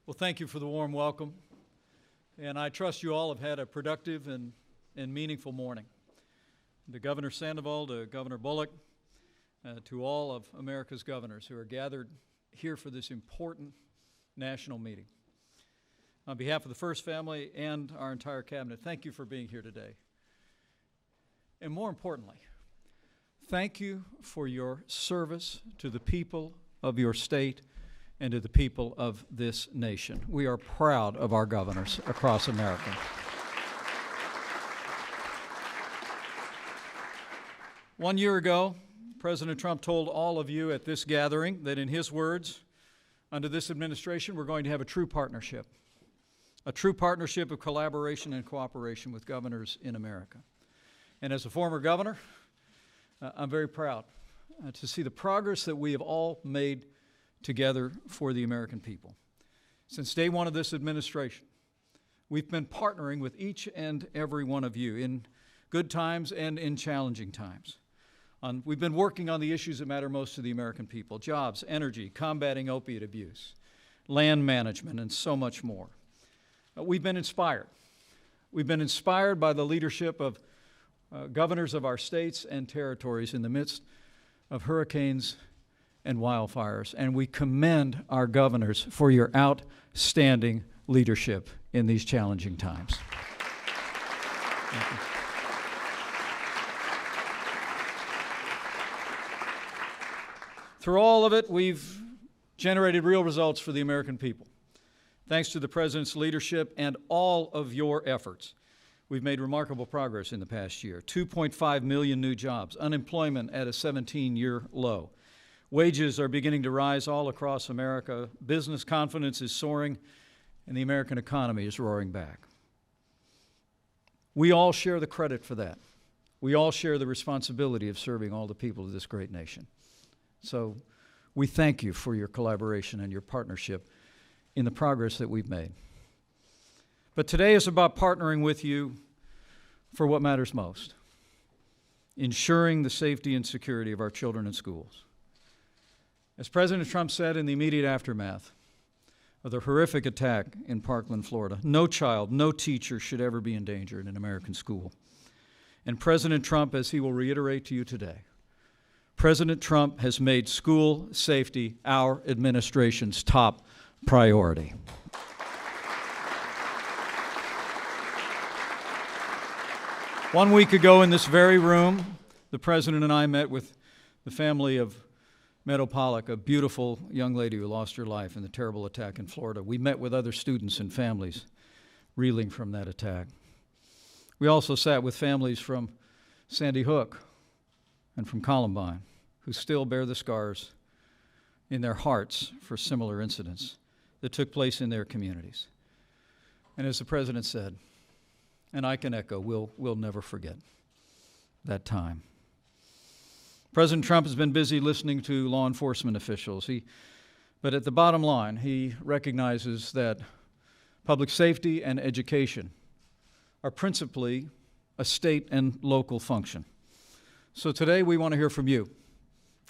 Well, thank you for the warm welcome, and I trust you all have had a productive and meaningful morning. To Governor Sandoval, to Governor Bullock, to all of America's governors who are gathered here for this important national meeting. On behalf of the First Family and our entire cabinet, thank you for being here today. And more importantly, thank you for your service to the people of your state and to the people of this nation. We are proud of our governors across America. One year ago, President Trump told all of you at this gathering that, in his words, under this administration, we're going to have a true partnership of collaboration and cooperation with governors in America. And as a former governor, I'm very proud to see the progress that we have all made together for the American people. Since day one of this administration, we've been partnering with each and every one of you in good times and in challenging times. We've been working on the issues that matter most to the American people: jobs, energy, combating opiate abuse, land management, and so much more. We've been inspired. We've been inspired by the leadership of governors of our states and territories in the midst of hurricanes and wildfires, and we commend our governors for your outstanding leadership in these challenging times. Thank you. Through all of it, we've generated real results for the American people. Thanks to the President's leadership and all of your efforts, we've made remarkable progress in the past year. 2.5 million new jobs, unemployment at a 17-year low. Wages are beginning to rise all across America. Business confidence is soaring, and the American economy is roaring back. We all share the credit for that. We all share the responsibility of serving all the people of this great nation. So we thank you for your collaboration and your partnership in the progress that we've made. But today is about partnering with you for what matters most: ensuring the safety and security of our children in schools. As President Trump said in the immediate aftermath of the horrific attack in Parkland, Florida, no child, no teacher should ever be in danger in an American school. And President Trump, as he will reiterate to you today, President Trump has made school safety our administration's top priority. One week ago in this very room, the President and I met with the family of Meadow Pollack, a beautiful young lady who lost her life in the terrible attack in Florida. We met with other students and families reeling from that attack. We also sat with families from Sandy Hook and from Columbine, who still bear the scars in their hearts for similar incidents that took place in their communities. And as the President said, and I can echo, we'll never forget that time. President Trump has been busy listening to law enforcement officials, but at the bottom line, he recognizes that public safety and education are principally a state and local function. So today we want to hear from you,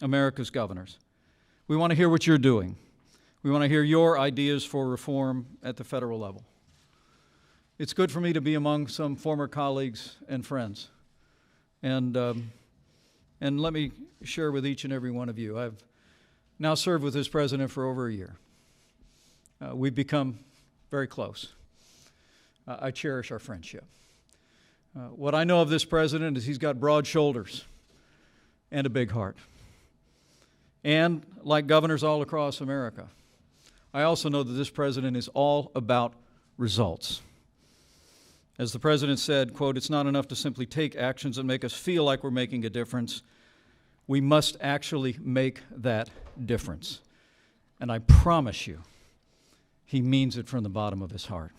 America's governors. We want to hear what you're doing. We want to hear your ideas for reform at the federal level. It's good for me to be among some former colleagues and friends. And let me share with each and every one of you, I've now served with this president for over a year. We've become very close. I cherish our friendship. What I know of this president is he's got broad shoulders and a big heart. And like governors all across America, I also know that this president is all about results. As the president said, quote, "It's not enough to simply take actions that make us feel like we're making a difference. We must actually make that difference." And I promise you, he means it from the bottom of his heart.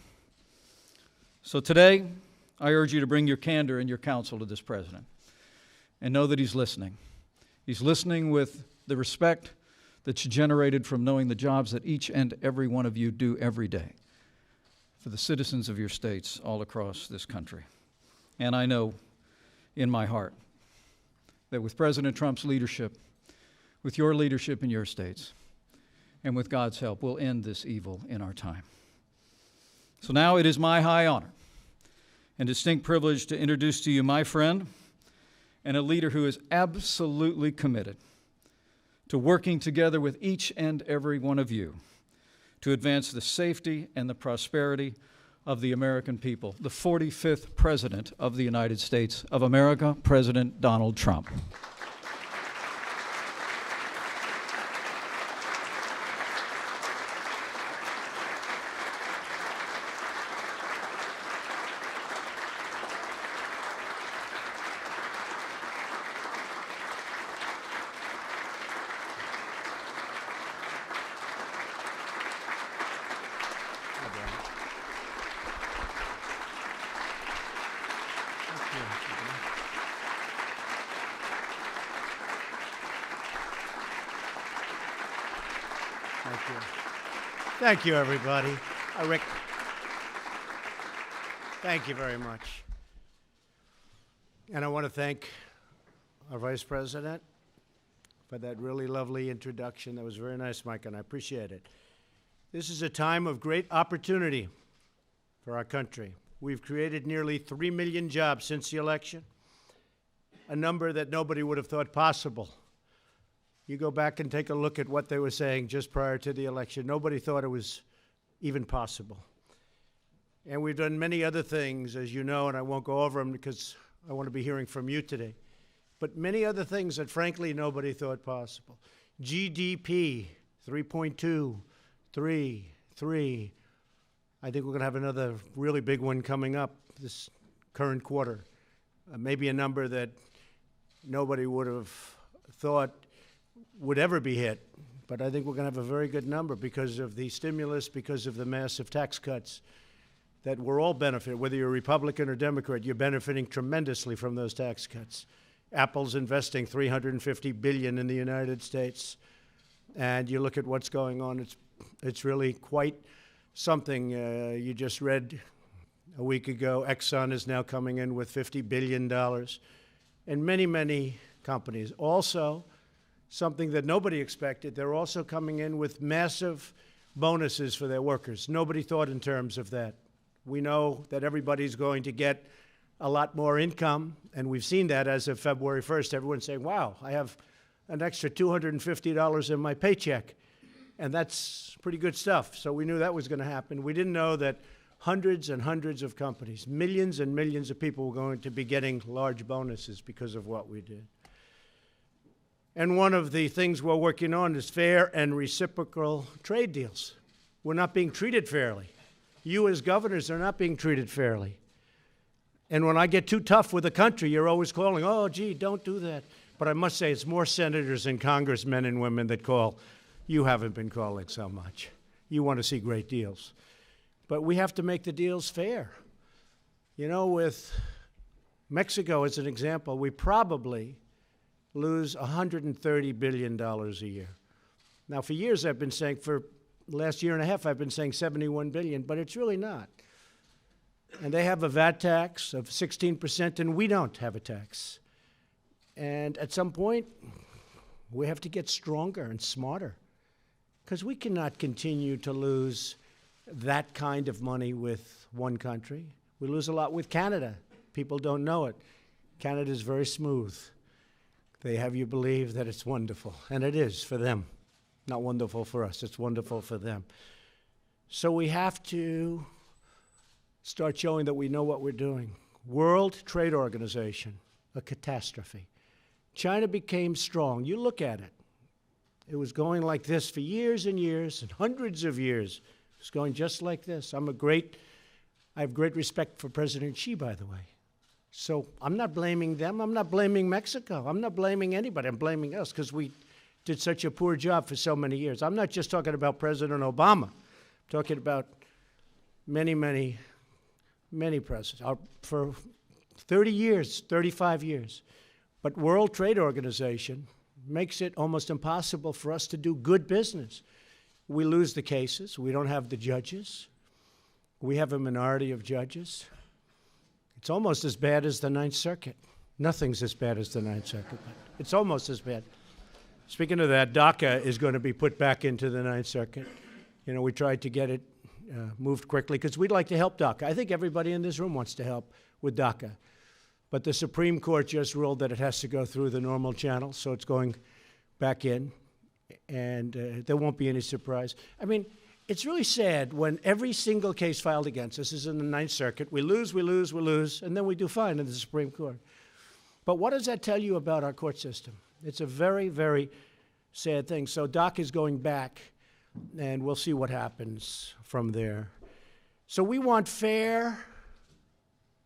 So today, I urge you to bring your candor and your counsel to this president and know that he's listening. He's listening with the respect that's generated from knowing the jobs that each and every one of you do every day for the citizens of your states all across this country. And I know in my heart that with President Trump's leadership, with your leadership in your states, and with God's help, we'll end this evil in our time. So now it is my high honor and distinct privilege to introduce to you my friend and a leader who is absolutely committed to working together with each and every one of you to advance the safety and the prosperity of the American people, the 45th President of the United States of America, President Donald Trump. Thank you. Thank you, everybody. Rick, thank you very much. And I want to thank our Vice President for that really lovely introduction. That was very nice, Mike, and I appreciate it. This is a time of great opportunity for our country. We've created nearly 3 million jobs since the election, a number that nobody would have thought possible. You go back and take a look at what they were saying just prior to the election. Nobody thought it was even possible. And we've done many other things, as you know, and I won't go over them because I want to be hearing from you today. But many other things that, frankly, nobody thought possible. GDP, 3.2, 3. I think we're going to have another really big one coming up this current quarter. Maybe a number that nobody would have thought would ever be hit. But I think we're going to have a very good number because of the stimulus, because of the massive tax cuts that we're all benefiting. Whether you're Republican or Democrat, you're benefiting tremendously from those tax cuts. Apple's investing $350 billion in the United States. And you look at what's going on, it's really quite something. You just read a week ago, Exxon is now coming in with $50 billion. And many, many companies. Also, something that nobody expected, they're also coming in with massive bonuses for their workers. Nobody thought in terms of that. We know that everybody's going to get a lot more income, and we've seen that as of February 1st. Everyone's saying, wow, I have an extra $250 in my paycheck, and that's pretty good stuff. So we knew that was going to happen. We didn't know that hundreds and hundreds of companies, millions and millions of people were going to be getting large bonuses because of what we did. And one of the things we're working on is fair and reciprocal trade deals. We're not being treated fairly. You as governors are not being treated fairly. And when I get too tough with a country, you're always calling, oh, gee, don't do that. But I must say, it's more senators and congressmen and women that call. You haven't been calling so much. You want to see great deals. But we have to make the deals fair. You know, with Mexico as an example, we probably lose $130 billion a year. Now, for years I've been saying, for the last year and a half, I've been saying $71 billion, but it's really not. And they have a VAT tax of 16%, and we don't have a tax. And at some point, we have to get stronger and smarter, because we cannot continue to lose that kind of money with one country. We lose a lot with Canada. People don't know it. Canada is very smooth. They have you believe that it's wonderful, and it is for them. Not wonderful for us, it's wonderful for them. So we have to start showing that we know what we're doing. World Trade Organization, a catastrophe. China became strong. You look at it. It was going like this for years and years and hundreds of years. It was going just like this. I have great respect for President Xi, by the way. So I'm not blaming them. I'm not blaming Mexico. I'm not blaming anybody. I'm blaming us because we did such a poor job for so many years. I'm not just talking about President Obama. I'm talking about many, many, many presidents. For 30 years, 35 years. But World Trade Organization makes it almost impossible for us to do good business. We lose the cases. We don't have the judges. We have a minority of judges. It's almost as bad as the Ninth Circuit. Nothing's as bad as the Ninth Circuit, but it's almost as bad. Speaking of that, DACA is going to be put back into the Ninth Circuit. You know, we tried to get it moved quickly because we'd like to help DACA. I think everybody in this room wants to help with DACA. But the Supreme Court just ruled that it has to go through the normal channel, so it's going back in, and there won't be any surprise. I mean, it's really sad when every single case filed against us is in the Ninth Circuit. We lose, and then we do fine in the Supreme Court. But what does that tell you about our court system? It's a very, very sad thing. So DACA is going back, and we'll see what happens from there. So we want fair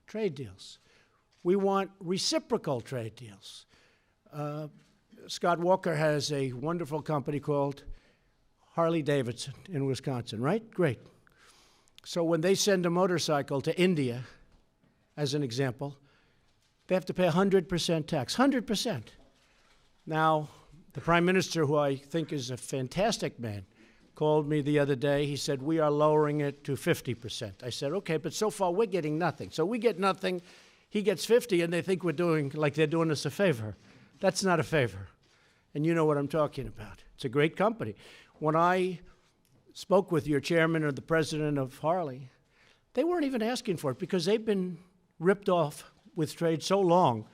trade deals. We want reciprocal trade deals. Scott Walker has a wonderful company called Harley-Davidson in Wisconsin, right? Great. So when they send a motorcycle to India, as an example, they have to pay 100% tax, 100%. Now, the Prime Minister, who I think is a fantastic man, called me the other day. He said, we are lowering it to 50%. I said, okay, but so far we're getting nothing. So we get nothing, he gets 50, and they think we're doing, like they're doing us a favor. That's not a favor. And you know what I'm talking about. It's a great company. When I spoke with your chairman or the president of Harley, they weren't even asking for it because they've been ripped off with trade so long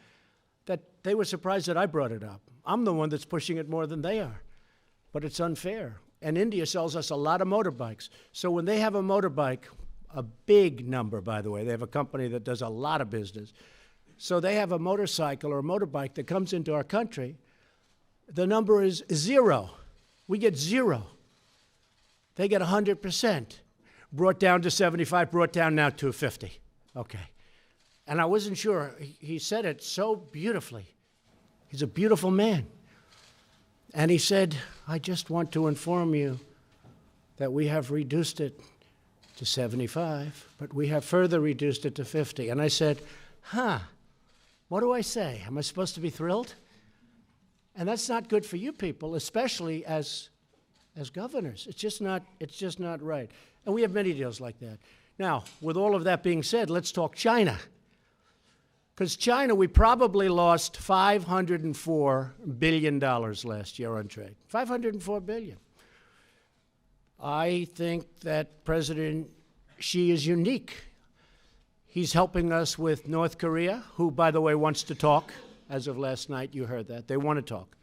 that they were surprised that I brought it up. I'm the one that's pushing it more than they are. But it's unfair. And India sells us a lot of motorbikes. So when they have a motorbike, a big number, by the way, they have a company that does a lot of business. So they have a motorcycle or a motorbike that comes into our country, the number is 0. We get 0. They get 100%. Brought down to 75, brought down now to 50. Okay. And I wasn't sure. He said it so beautifully. He's a beautiful man. And he said, I just want to inform you that we have reduced it to 75, but we have further reduced it to 50. And I said, what do I say? Am I supposed to be thrilled? And that's not good for you people, especially as governors. It's just not right. And we have many deals like that. Now, with all of that being said, let's talk China. Because China, we probably lost $504 billion last year on trade. $504 billion. I think that President Xi is unique. He's helping us with North Korea, who, by the way, wants to talk. As of last night, you heard that. They want to talk.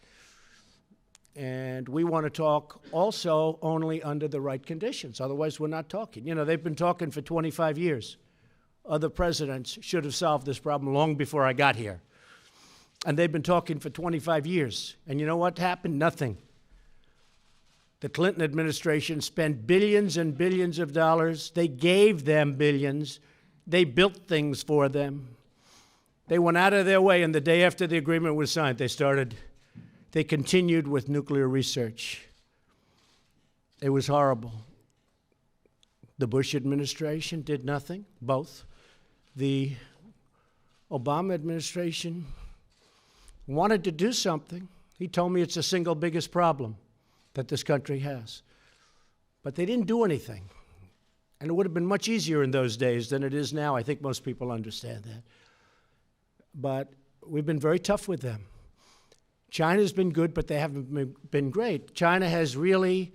And we want to talk also only under the right conditions. Otherwise, we're not talking. You know, they've been talking for 25 years. Other presidents should have solved this problem long before I got here. And they've been talking for 25 years. And you know what happened? Nothing. The Clinton administration spent billions and billions of dollars. They gave them billions. They built things for them. They went out of their way, and the day after the agreement was signed, they continued with nuclear research. It was horrible. The Bush administration did nothing, both. The Obama administration wanted to do something. He told me it's the single biggest problem that this country has. But they didn't do anything. And it would have been much easier in those days than it is now. I think most people understand that. But we've been very tough with them. China's been good, but they haven't been great. China has really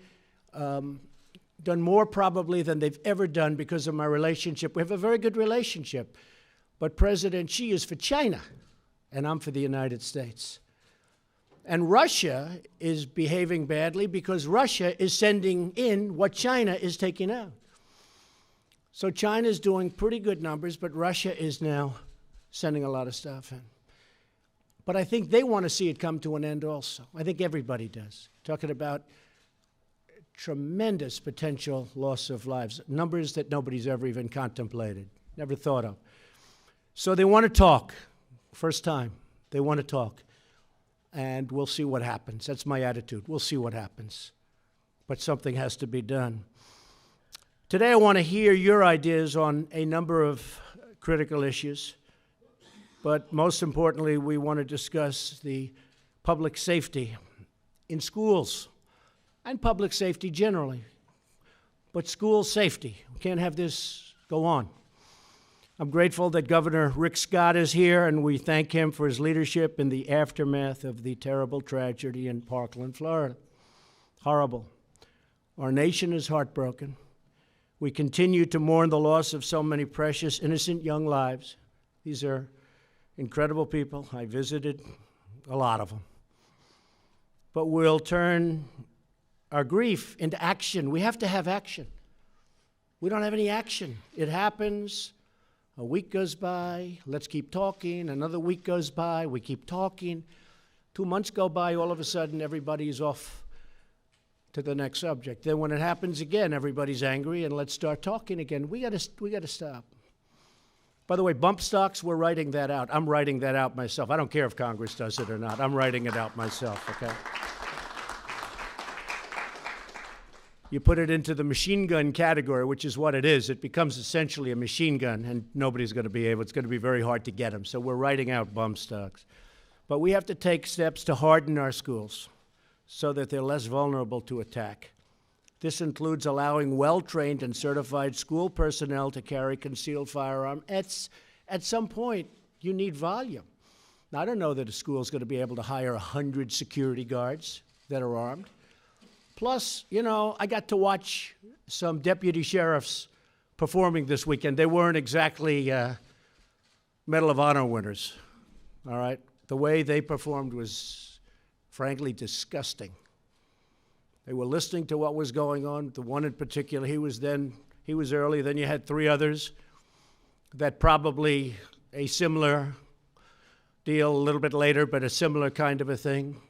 done more probably than they've ever done because of my relationship. We have a very good relationship. But President Xi is for China, and I'm for the United States. And Russia is behaving badly because Russia is sending in what China is taking out. So China's doing pretty good numbers, but Russia is now sending a lot of stuff in. But I think they want to see it come to an end also. I think everybody does. Talking about tremendous potential loss of lives, numbers that nobody's ever even contemplated, never thought of. So they want to talk. First time, they want to talk. And we'll see what happens. That's my attitude. We'll see what happens. But something has to be done. Today I want to hear your ideas on a number of critical issues. But most importantly, we want to discuss the public safety in schools and public safety generally. But school safety, we can't have this go on. I'm grateful that Governor Rick Scott is here, and we thank him for his leadership in the aftermath of the terrible tragedy in Parkland, Florida. Horrible. Our nation is heartbroken. We continue to mourn the loss of so many precious, innocent young lives. These are incredible people. I visited a lot of them. But we'll turn our grief into action. We have to have action. We don't have any action. It happens. A week goes by, let's keep talking. Another week goes by, we keep talking. 2 months go by, all of a sudden everybody's off to the next subject. Then when it happens again, everybody's angry, and let's start talking again. We gotta stop. By the way, bump stocks, we're writing that out. I'm writing that out myself. I don't care if Congress does it or not. I'm writing it out myself, okay? You put it into the machine gun category, which is what it is. It becomes essentially a machine gun, and nobody's going to be able. It's going to be very hard to get them. So we're writing out bump stocks. But we have to take steps to harden our schools so that they're less vulnerable to attack. This includes allowing well-trained and certified school personnel to carry concealed firearm. At some point, you need volume. Now, I don't know that a school is going to be able to hire 100 security guards that are armed. Plus, you know, I got to watch some deputy sheriffs performing this weekend. They weren't exactly Medal of Honor winners, all right? The way they performed was, frankly, disgusting. They were listening to what was going on. The one in particular, he was early. Then you had 3 others that probably a similar deal a little bit later, but a similar kind of a thing.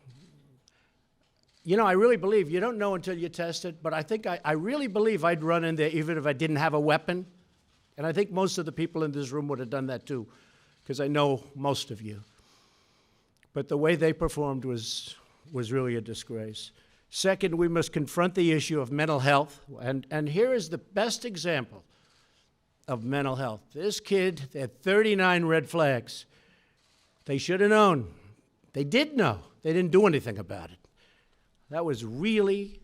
You know, I really believe, you don't know until you test it, but I really believe I'd run in there even if I didn't have a weapon. And I think most of the people in this room would have done that too, because I know most of you. But the way they performed was really a disgrace. Second, we must confront the issue of mental health. And here is the best example of mental health. This kid had 39 red flags. They should have known. They did know. They didn't do anything about it. That was really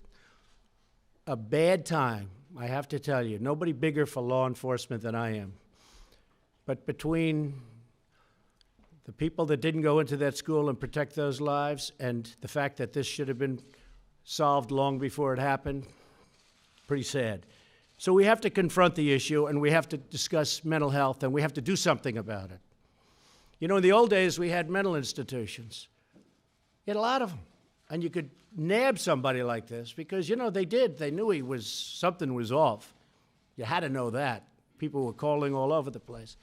a bad time, I have to tell you. Nobody bigger for law enforcement than I am. But between the people that didn't go into that school and protect those lives and the fact that this should have been solved long before it happened, pretty sad. So we have to confront the issue, and we have to discuss mental health, and we have to do something about it. You know, in the old days, we had mental institutions. You had a lot of them. And you could nab somebody like this because, you know, they did. They knew something was off. You had to know that. People were calling all over the place.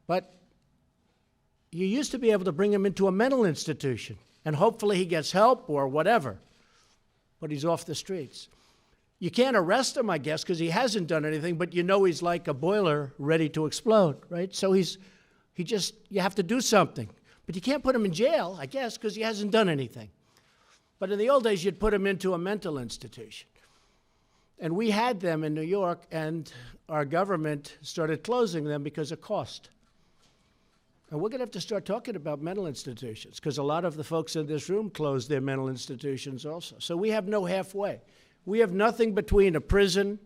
But you used to be able to bring him into a mental institution, and hopefully he gets help or whatever, but he's off the streets. You can't arrest him, I guess, because he hasn't done anything, but you know he's like a boiler ready to explode, right? So you have to do something. But you can't put him in jail, I guess, because he hasn't done anything. But in the old days, you'd put him into a mental institution. And we had them in New York, and our government started closing them because of cost. And we're going to have to start talking about mental institutions, because a lot of the folks in this room closed their mental institutions also. So we have no halfway. We have nothing between a prison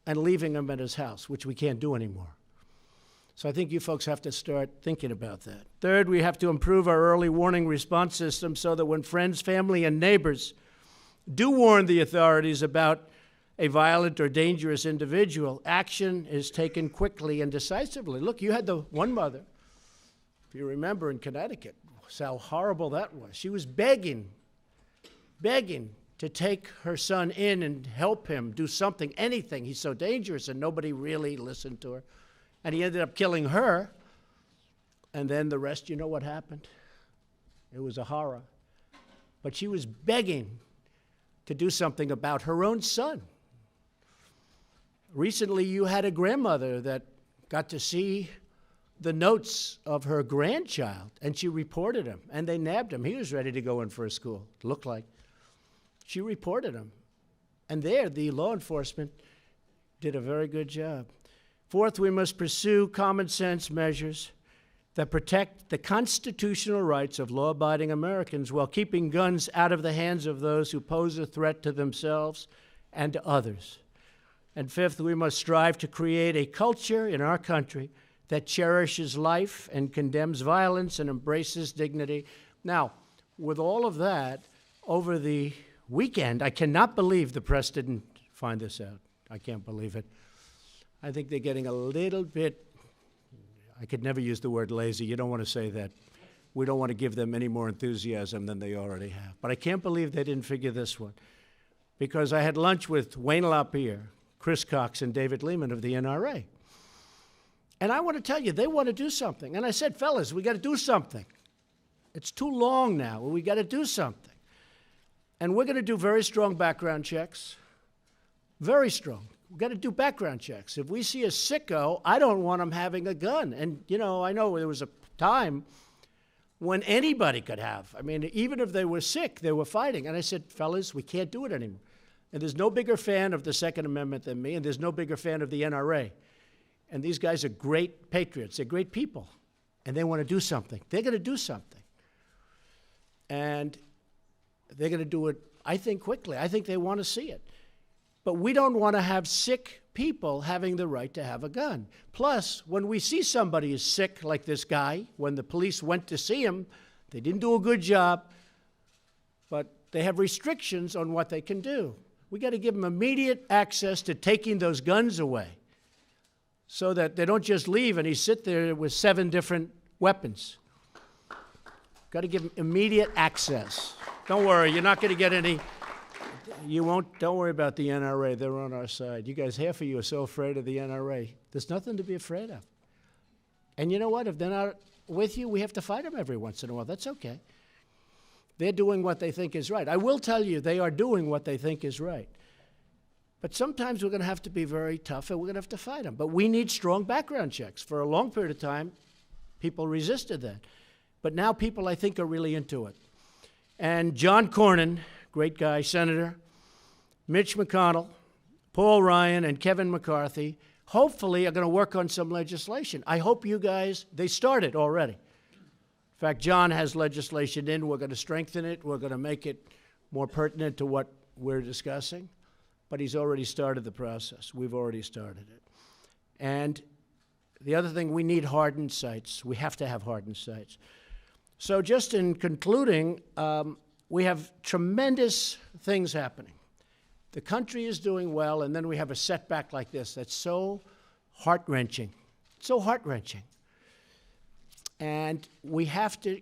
and leaving him at his house, which we can't do anymore. So I think you folks have to start thinking about that. Third, we have to improve our early warning response system so that when friends, family, and neighbors do warn the authorities about a violent or dangerous individual, action is taken quickly and decisively. Look, you had the one mother, if you remember, in Connecticut, how horrible that was. She was begging to take her son in and help him do something, anything. He's so dangerous, and nobody really listened to her. And he ended up killing her. And then the rest, you know what happened? It was a horror. But she was begging to do something about her own son. Recently, you had a grandmother that got to see the notes of her grandchild, and she reported him, and they nabbed him. He was ready to go in for a school, it looked like. She reported him. And there, the law enforcement did a very good job. Fourth, we must pursue common sense measures that protect the constitutional rights of law-abiding Americans while keeping guns out of the hands of those who pose a threat to themselves and to others. And fifth, we must strive to create a culture in our country that cherishes life and condemns violence and embraces dignity. Now, with all of that, over the weekend, I cannot believe the press didn't find this out. I can't believe it. I think they're getting a little bit, I could never use the word lazy. You don't want to say that. We don't want to give them any more enthusiasm than they already have. But I can't believe they didn't figure this one. Because I had lunch with Wayne LaPierre, Chris Cox, and David Lehman of the NRA. And I want to tell you, they want to do something. And I said, fellas, we got to do something. It's too long now. We got to do something. And we're going to do very strong background checks. Very strong. We've got to do background checks. If we see a sicko, I don't want him having a gun. And, you know, I know there was a time when anybody could have. I mean, even if they were sick, they were fighting. And I said, fellas, we can't do it anymore. And there's no bigger fan of the Second Amendment than me, and there's no bigger fan of the NRA. And these guys are great patriots. They're great people. And they want to do something. They're going to do something. And they're going to do it, I think, quickly. I think they want to see it. But we don't want to have sick people having the right to have a gun. Plus, when we see somebody is sick, like this guy, when the police went to see him, they didn't do a good job, but they have restrictions on what they can do. We got to give them immediate access to taking those guns away so that they don't just leave and he sit there with 7 different weapons. Got to give them immediate access. Don't worry, you're not going to get any. You won't. Don't worry about the NRA. They're on our side. You guys, half of you are so afraid of the NRA. There's nothing to be afraid of. And you know what? If they're not with you, we have to fight them every once in a while. That's okay. They're doing what they think is right. I will tell you, they are doing what they think is right. But sometimes we're going to have to be very tough, and we're going to have to fight them. But we need strong background checks. For a long period of time, people resisted that. But now people, I think, are really into it. And John Cornyn, great guy, senator, Mitch McConnell, Paul Ryan, and Kevin McCarthy, hopefully are going to work on some legislation. I hope you guys, they started already. In fact, John has legislation in. We're going to strengthen it. We're going to make it more pertinent to what we're discussing. But he's already started the process. We've already started it. And the other thing, we need hardened sites. We have to have hardened sites. So just in concluding, we have tremendous things happening. The country is doing well, and then we have a setback like this that's so heart-wrenching, so heart-wrenching. And we have to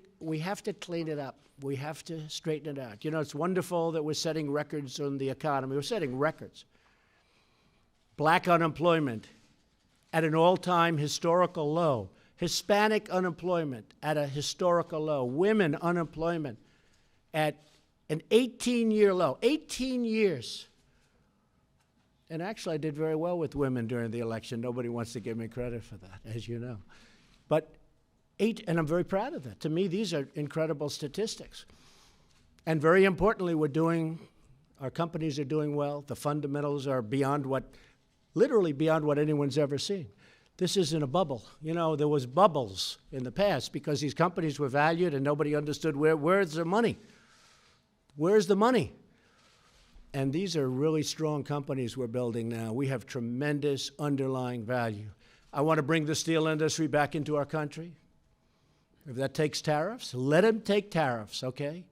clean it up. We have to straighten it out. You know, it's wonderful that we're setting records on the economy. We're setting records. Black unemployment at an all-time historical low. Hispanic unemployment at a historical low. Women unemployment at an 18-year low. 18 years. And actually, I did very well with women during the election. Nobody wants to give me credit for that, as you know. But and I'm very proud of that. To me, these are incredible statistics. And very importantly, our companies are doing well. The fundamentals are literally beyond what anyone's ever seen. This isn't a bubble. You know, there was bubbles in the past because these companies were valued and nobody understood where's the money? Where's the money? And these are really strong companies we're building now. We have tremendous underlying value. I want to bring the steel industry back into our country. If that takes tariffs, let them take tariffs, okay?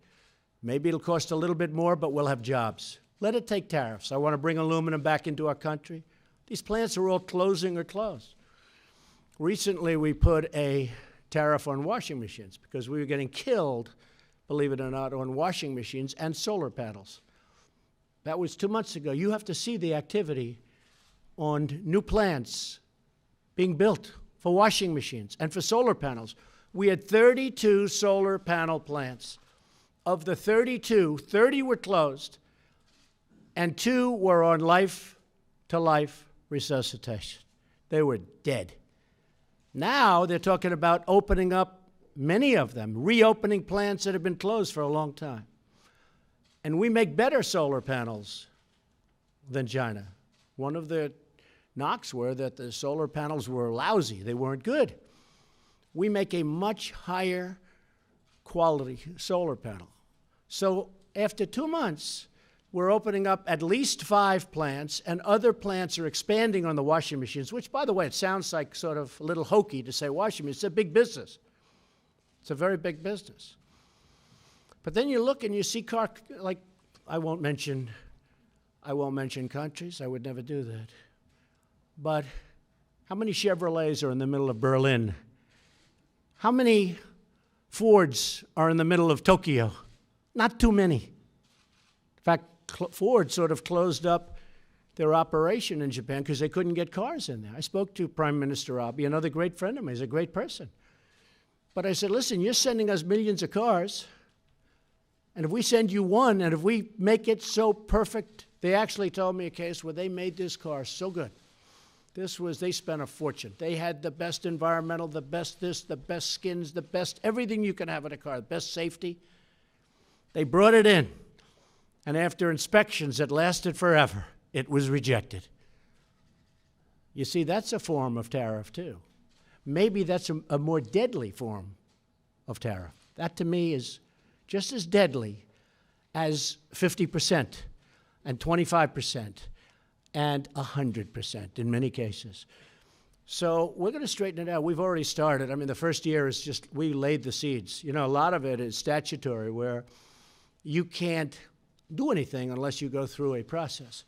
Maybe it'll cost a little bit more, but we'll have jobs. Let it take tariffs. I want to bring aluminum back into our country. These plants are all closing or closed. Recently, we put a tariff on washing machines because we were getting killed, believe it or not, on washing machines and solar panels. That was 2 months ago. You have to see the activity on new plants being built for washing machines and for solar panels. We had 32 solar panel plants. Of the 32, 30 were closed, and 2 were on life-to-life resuscitation. They were dead. Now they're talking about opening up many of them, reopening plants that have been closed for a long time. And we make better solar panels than China. One of the knocks were that the solar panels were lousy. They weren't good. We make a much higher quality solar panel. So after 2 months, We're opening up at least 5 plants, and other plants are expanding on the washing machines, which, by the way, it sounds like sort of a little hokey to say washing machines. It's a big business. It's a very big business. But then you look and you see like, I won't mention countries. I would never do that. But how many Chevrolets are in the middle of Berlin? How many Fords are in the middle of Tokyo? Not too many. In fact, Ford sort of closed up their operation in Japan because they couldn't get cars in there. I spoke to Prime Minister Abe, another great friend of mine. He's a great person. But I said, listen, you're sending us millions of cars, and if we send you one, and if we make it so perfect, they actually told me a case where they made this car so good. They spent a fortune. They had the best environmental, the best this, the best skins, the best everything you can have in a car, the best safety. They brought it in, and after inspections that lasted forever, it was rejected. You see, that's a form of tariff, too. Maybe that's a more deadly form of tariff. That, to me, is just as deadly as 50% and 25% and 100% in many cases. So we're going to straighten it out. We've already started. I mean, the first year is just, we laid the seeds. You know, a lot of it is statutory, where you can't do anything unless you go through a process.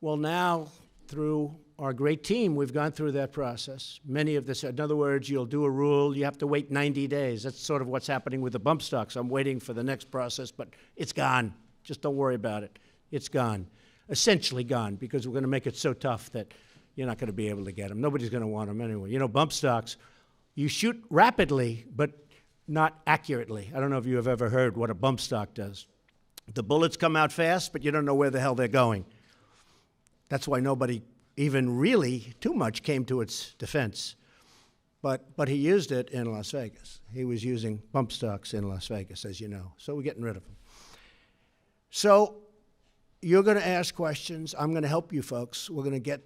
Well, now, through our great team, we've gone through that process. Many of this, in other words, you'll do a rule, you have to wait 90 days. That's sort of what's happening with the bump stocks. I'm waiting for the next process, but it's gone. Just don't worry about it. It's gone. Essentially gone, because we're going to make it so tough that you're not going to be able to get them. Nobody's going to want them anyway. You know, bump stocks, you shoot rapidly, but not accurately. I don't know if you have ever heard what a bump stock does. The bullets come out fast, but you don't know where the hell they're going. That's why nobody even really too much came to its defense. But he used it in Las Vegas. He was using bump stocks in Las Vegas, as you know. So we're getting rid of them. So you're going to ask questions. I'm going to help you folks. We're going to get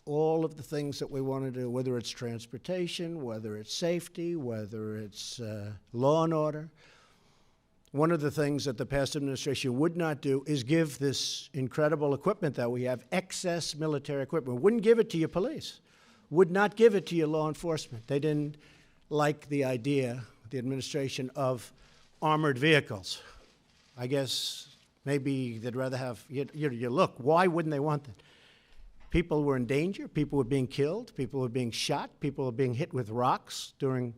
all of the things that we want to do, whether it's transportation, whether it's safety, whether it's law and order. One of the things that the past administration would not do is give this incredible equipment that we have, excess military equipment. Wouldn't give it to your police. Would not give it to your law enforcement. They didn't like the idea, the administration, of armored vehicles. I guess maybe they'd rather have, you look, why wouldn't they want that? People were in danger. People were being killed. People were being shot. People were being hit with rocks during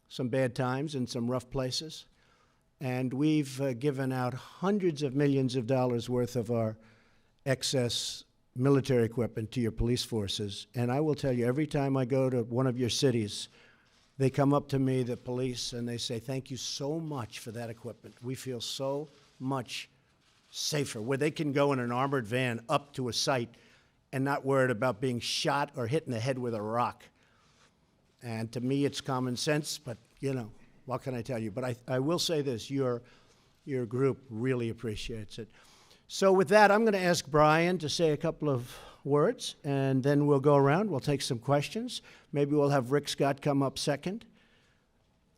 some bad times in some rough places. And we've given out hundreds of millions of dollars worth of our excess military equipment to your police forces. And I will tell you, every time I go to one of your cities, they come up to me, the police, and they say, thank you so much for that equipment. We feel so much safer, where they can go in an armored van up to a site and not worried about being shot or hit in the head with a rock. And to me, it's common sense, but, you know, what can I tell you? But I will say this, your group really appreciates it. So with that, I'm going to ask Brian to say a couple of words, and then we'll go around. We'll take some questions. Maybe we'll have Rick Scott come up second.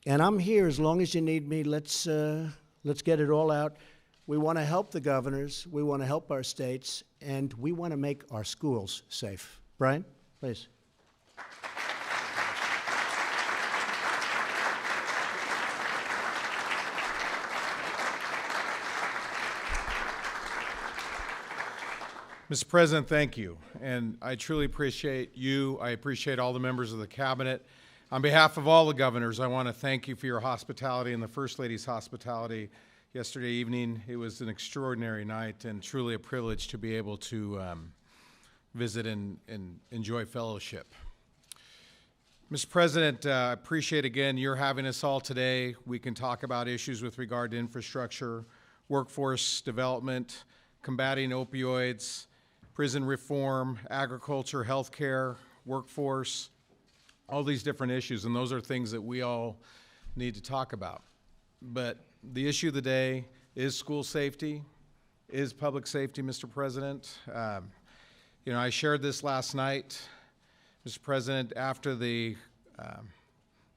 And I'm here as long as you need me. Let's get it all out. We want to help the governors. We want to help our states. And we want to make our schools safe. Brian, please. Mr. President, thank you. And I truly appreciate you. I appreciate all the members of the cabinet. On behalf of all the governors, I want to thank you for your hospitality and the First Lady's hospitality yesterday evening. It was an extraordinary night and truly a privilege to be able to visit and enjoy fellowship. Mr. President, I appreciate again your having us all today. We can talk about issues with regard to infrastructure, workforce development, combating opioids, prison reform, agriculture, healthcare, workforce, all these different issues, and those are things that we all need to talk about. But the issue of the day is school safety, is public safety, Mr. President. You know, I shared this last night, Mr. President, after the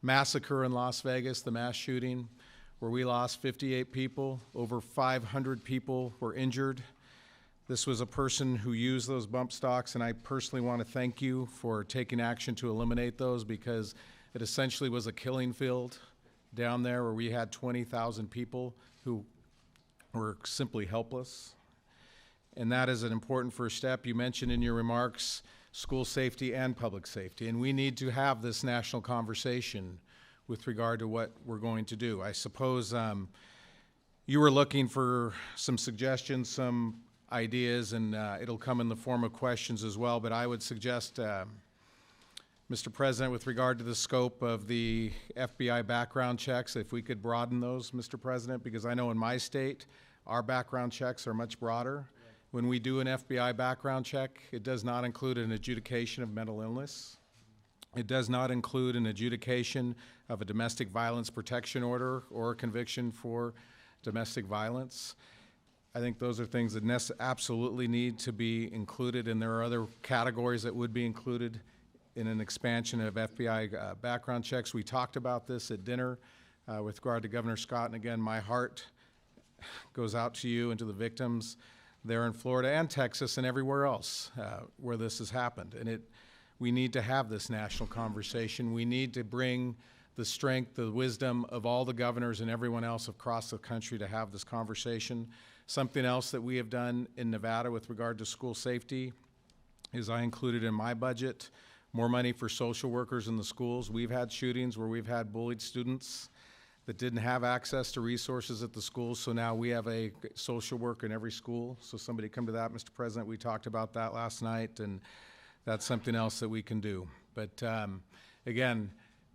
massacre in Las Vegas, the mass shooting, where we lost 58 people, over 500 people were injured. This was a person who used those bump stocks, and I personally want to thank you for taking action to eliminate those, because it essentially was a killing field down there where we had 20,000 people who were simply helpless. And that is an important first step. You mentioned in your remarks school safety and public safety, and we need to have this national conversation with regard to what we're going to do. I suppose you were looking for some suggestions, some ideas, and it'll come in the form of questions as well, but I would suggest, Mr. President, with regard to the scope of the FBI background checks, if we could broaden those, Mr. President, because I know in my state, our background checks are much broader. When we do an FBI background check, it does not include an adjudication of mental illness. It does not include an adjudication of a domestic violence protection order or a conviction for domestic violence. I think those are things that absolutely need to be included, and there are other categories that would be included in an expansion of FBI background checks. We talked about this at dinner with regard to Governor Scott, and again, my heart goes out to you and to the victims there in Florida and Texas and everywhere else where this has happened. And we need to have this national conversation. We need to bring the strength, the wisdom of all the governors and everyone else across the country to have this conversation. Something else that we have done in Nevada with regard to school safety is I included in my budget more money for social workers in the schools. We've had shootings where we've had bullied students that didn't have access to resources at the schools, so now we have a social worker in every school. So somebody come to that, Mr. President. We talked about that last night, and that's something else that we can do. But again,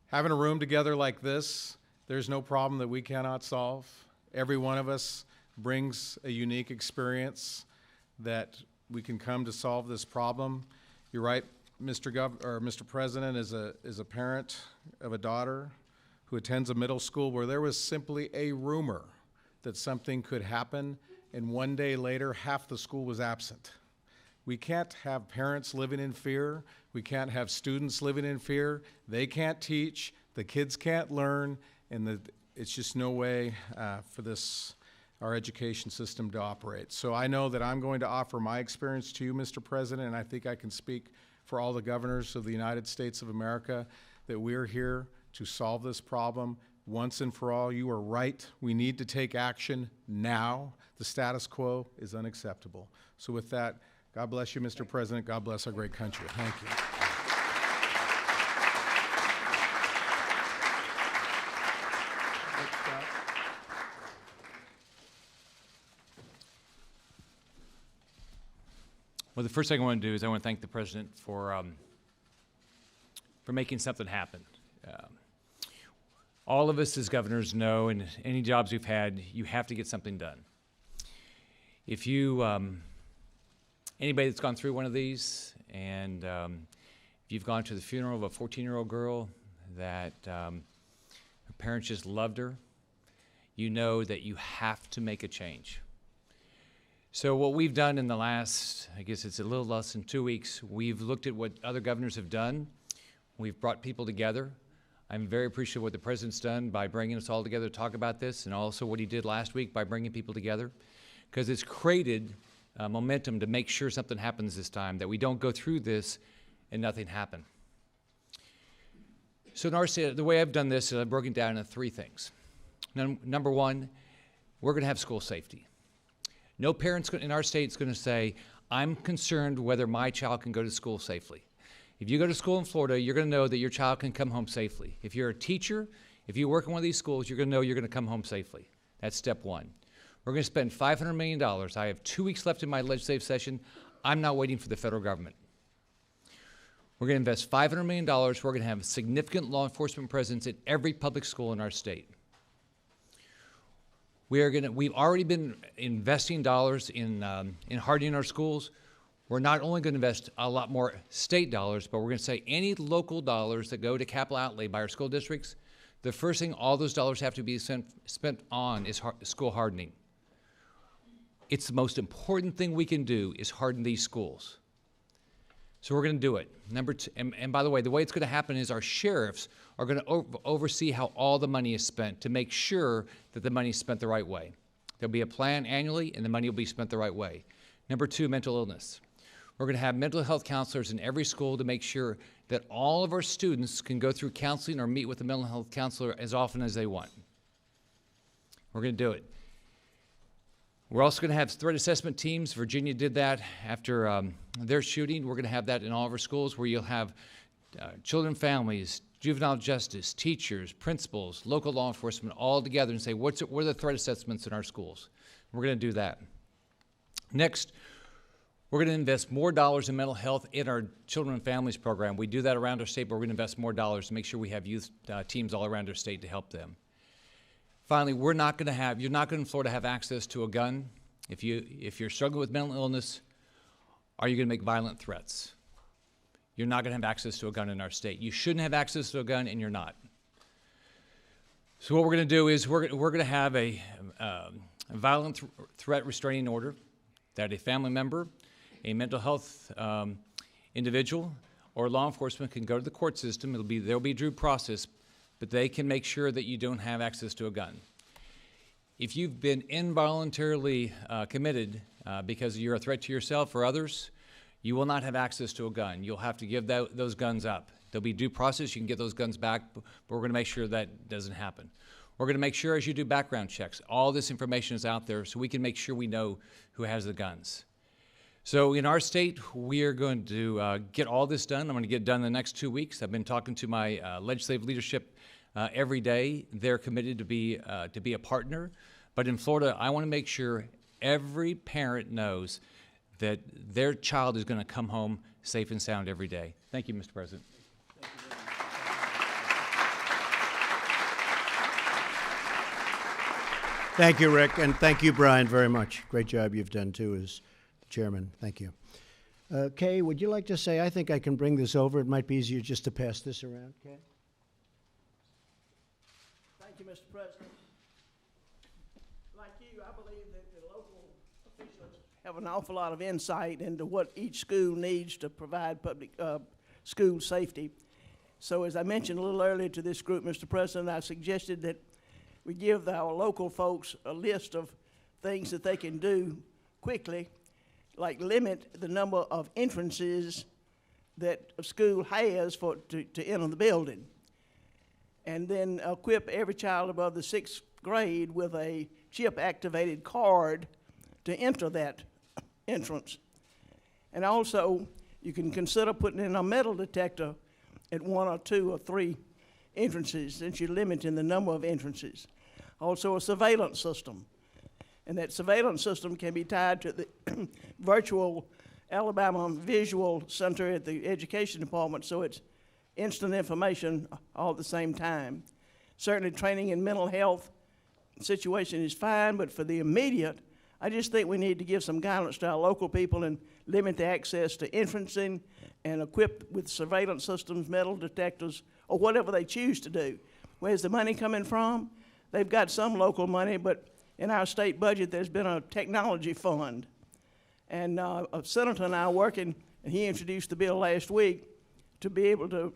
having a room together like this, there's no problem that we cannot solve. Every one of us brings a unique experience that we can come to solve this problem. You're right, Mr. President, as a parent of a daughter who attends a middle school where there was simply a rumor that something could happen, and one day later, half the school was absent. We can't have parents living in fear. We can't have students living in fear. They can't teach. The kids can't learn, and it's just no way for our education system to operate. So I know that I'm going to offer my experience to you, Mr. President, and I think I can speak for all the governors of the United States of America that we're here to solve this problem once and for all. You are right. We need to take action now. The status quo is unacceptable. So with that, God bless you, Mr. President. God bless our great country. Thank you. Well, the first thing I want to do is I want to thank the President for making something happen. All of us as governors know, in any jobs we've had, you have to get something done. If you, anybody that's gone through one of these, and if you've gone to the funeral of a 14-year-old girl that her parents just loved her, you know that you have to make a change. So what we've done in the last, I guess it's a little less than 2 weeks, we've looked at what other governors have done. We've brought people together. I'm very appreciative of what the President's done by bringing us all together to talk about this, and also what he did last week by bringing people together, because it's created momentum to make sure something happens this time, that we don't go through this and nothing happen. So in our state, the way I've done this is I've broken it down into 3 things. Number one, we're going to have school safety. No parents in our state is going to say, I'm concerned whether my child can go to school safely. If you go to school in Florida, you're going to know that your child can come home safely. If you're a teacher, if you work in one of these schools, you're going to know you're going to come home safely. That's step one. We're going to spend $500 million. I have 2 weeks left in my legislative session. I'm not waiting for the federal government. We're going to invest $500 million. We're going to have significant law enforcement presence in every public school in our state. We've already been investing dollars in hardening our schools. We're not only going to invest a lot more state dollars, but we're going to say any local dollars that go to capital outlay by our school districts, the first thing all those dollars have to be spent on is school hardening. It's the most important thing we can do is harden these schools. So we're going to do it. Number two, and by the way, the way it's going to happen is our sheriffs are going to oversee how all the money is spent to make sure that the money is spent the right way. There'll be a plan annually, and the money will be spent the right way. Number 2, mental illness. We're going to have mental health counselors in every school to make sure that all of our students can go through counseling or meet with a mental health counselor as often as they want. We're going to do it. We're also going to have threat assessment teams. Virginia did that after their shooting. We're going to have that in all of our schools, where you'll have children, families, juvenile justice, teachers, principals, local law enforcement all together and say, what are the threat assessments in our schools? We're going to do that. Next, we're going to invest more dollars in mental health in our children and families program. We do that around our state, but we're going to invest more dollars to make sure we have youth teams all around our state to help them. Finally, you're not going in Florida have access to a gun. If you're struggling with mental illness, are you going to make violent threats? You're not going to have access to a gun in our state. You shouldn't have access to a gun, and you're not. So what we're going to do is we're going to have a violent threat restraining order that a family member, a mental health individual, or law enforcement can go to the court system. There'll be due process, but they can make sure that you don't have access to a gun. If you've been involuntarily committed because you're a threat to yourself or others, you will not have access to a gun. You'll have to give those guns up. There'll be due process. You can get those guns back, but we're going to make sure that doesn't happen. We're going to make sure as you do background checks, all this information is out there so we can make sure we know who has the guns. So in our state, we are going to get all this done. I'm going to get it done in the next 2 weeks. I've been talking to my legislative leadership every day. They're committed to be a partner. But in Florida, I want to make sure every parent knows that their child is going to come home safe and sound every day. Thank you, Mr. President. Thank you, Rick, and thank you, Brian, very much. Great job you've done, too, as chairman. Thank you. Kay, would you like to say, I think I can bring this over. It might be easier just to pass this around, Kay? Thank you, Mr. President. Like you, I believe that the local officials have an awful lot of insight into what each school needs to provide public school safety. So as I mentioned a little earlier to this group, Mr. President, I suggested that we give our local folks a list of things that they can do quickly, like limit the number of entrances that a school has to enter the building, and then equip every child above the 6th grade with a chip-activated card to enter that entrance. And also, you can consider putting in a metal detector at 1 or 2 or 3 entrances, since you're limiting the number of entrances. Also, a surveillance system. And that surveillance system can be tied to the virtual Alabama Visual Center at the Education Department, so it's instant information all at the same time. Certainly training in mental health situation is fine, but for the immediate, I just think we need to give some guidance to our local people and limit the access to entrancing and equip with surveillance systems, metal detectors, or whatever they choose to do. Where's the money coming from? They've got some local money, but in our state budget, there's been a technology fund. And a senator and I are working, and he introduced the bill last week to be able to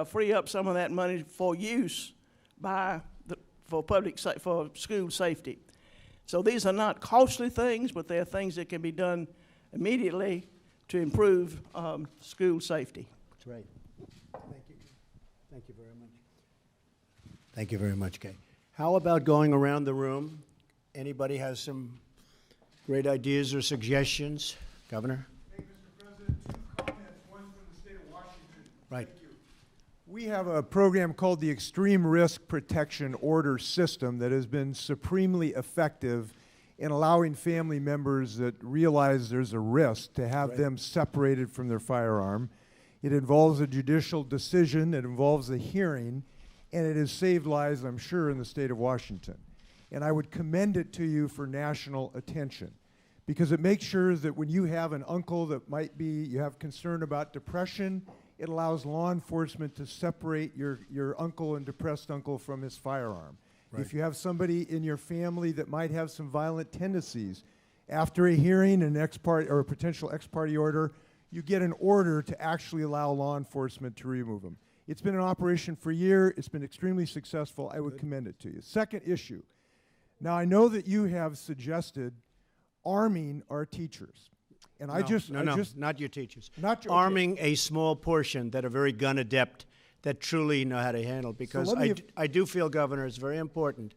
free up some of that money for use for school safety. So these are not costly things, but they're things that can be done immediately to improve school safety. That's right. Thank you. Thank you very much. Thank you very much, Kay. How about going around the room? Anybody has some great ideas or suggestions? Governor? Hey, Mr. President, 2 comments, one from the state of Washington. Right. Thank you. We have a program called the Extreme Risk Protection Order System that has been supremely effective in allowing family members that realize there's a risk to have them separated from their firearm. It involves a judicial decision, it involves a hearing, and it has saved lives, I'm sure, in the state of Washington. And I would commend it to you for national attention, because it makes sure that when you have an uncle that you have concern about depression, it allows law enforcement to separate your uncle and depressed uncle from his firearm. Right. If you have somebody in your family that might have some violent tendencies, after a hearing, an ex parte or a potential ex parte order, you get an order to actually allow law enforcement to remove them. It's been in operation for a year. It's been extremely successful. I would commend it to you. Second issue. Now, I know that you have suggested arming our teachers. And Not your teachers. Not your- Arming a small portion that are very gun adept, that truly know how to handle. Because let me- I do feel, Governor, it's very important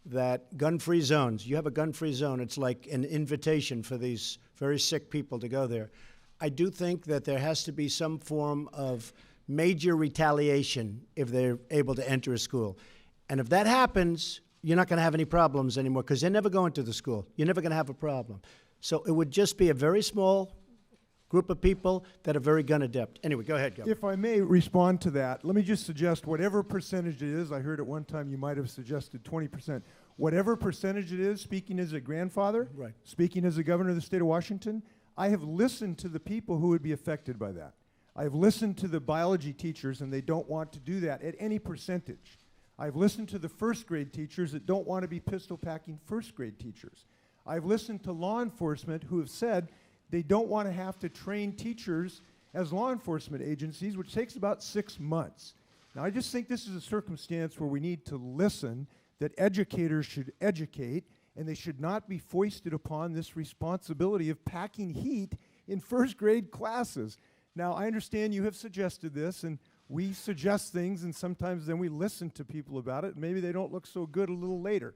that gun-free zones, you have a gun-free zone, it's like an invitation for these very sick people to go there. I do think that there has to be some form of major retaliation if they're able to enter a school. And if that happens, you're not going to have any problems anymore because they're never going to the school. You're never going to have a problem. So it would just be a very small group of people that are very gun adept. Anyway, go ahead, Governor. If I may respond to that, let me just suggest whatever percentage it is. I heard at one time you might have suggested 20%. Whatever percentage it is, speaking as a grandfather, Right. speaking as a governor of the state of Washington, I have listened to the people who would be affected by that. I have listened to the biology teachers, and they don't want to do that at any percentage. I've listened to the first grade teachers that don't want to be pistol packing first grade teachers. I've listened to law enforcement who have said they don't want to have to train teachers as law enforcement agencies, which takes about 6 months. Now, I just think this is a circumstance where we need to listen, that educators should educate, and they should not be foisted upon this responsibility of packing heat in first grade classes. Now, I understand you have suggested this, and we suggest things, and sometimes then we listen to people about it, and maybe they don't look so good a little later.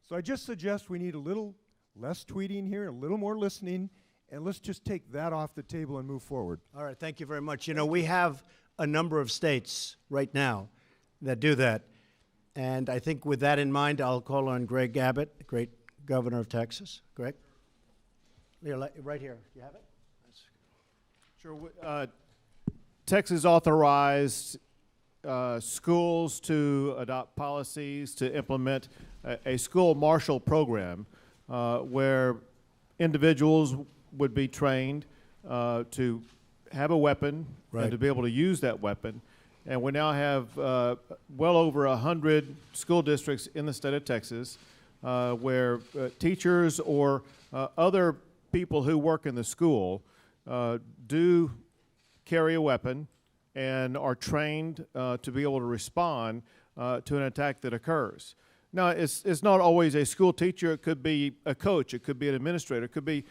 So I just suggest we need a little less tweeting here, a little more listening, and let's just take that off the table and move forward. All right, thank you very much. You know, we have a number of states right now that do that. And I think with that in mind, I'll call on Greg Abbott, the great governor of Texas. Greg? Here, right here. You have it? Sure. Texas authorized schools to adopt policies to implement a school marshal program where individuals would be trained to have a weapon and to be able to use that weapon. And we now have well over 100 school districts in the state of Texas where teachers or other people who work in the school do carry a weapon and are trained to be able to respond to an attack that occurs. Now, it's not always a school teacher. It could be a coach. It could be an administrator. It could be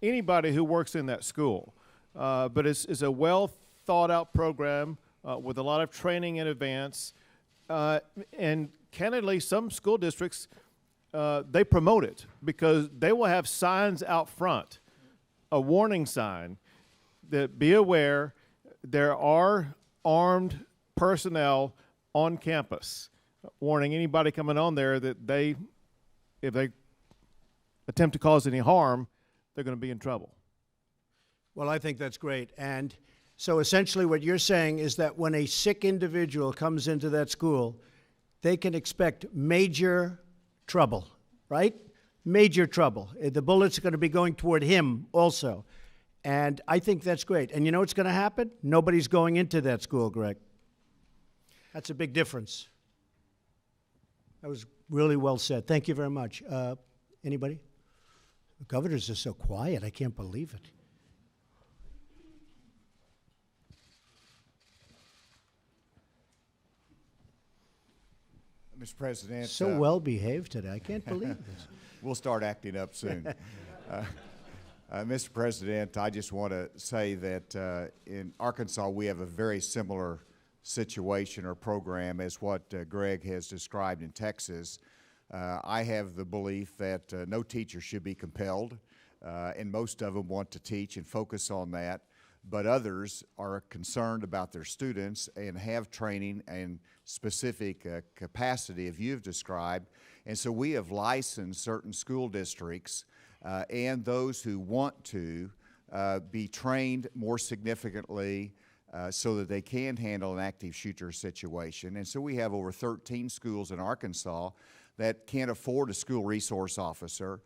anybody who works in that school. But it's a well-thought-out program with a lot of training in advance. And candidly, some school districts, they promote it because they will have signs out front, a warning sign that be aware there are armed personnel on campus, warning anybody coming on there that if they attempt to cause any harm, they're going to be in trouble. Well, I think that's great. And so essentially what you're saying is that when a sick individual comes into that school, they can expect major trouble, right? Major trouble. The bullets are going to be going toward him also. And I think that's great. And you know what's going to happen? Nobody's going into that school, Greg. That's a big difference. That was really well said. Thank you very much. Anybody? The governors are so quiet. I can't believe it. Mr. President. So well behaved today. I can't believe this. We'll start acting up soon. Mr. President, I just want to say that in Arkansas we have a very similar situation or program as what Greg has described in Texas. I have the belief that no teacher should be compelled, and most of them want to teach and focus on that, but others are concerned about their students and have training and specific capacity, as you've described. And so we have licensed certain school districts and those who want to be trained more significantly so that they can handle an active shooter situation. And so we have over 13 schools in Arkansas that can't afford a school resource officer.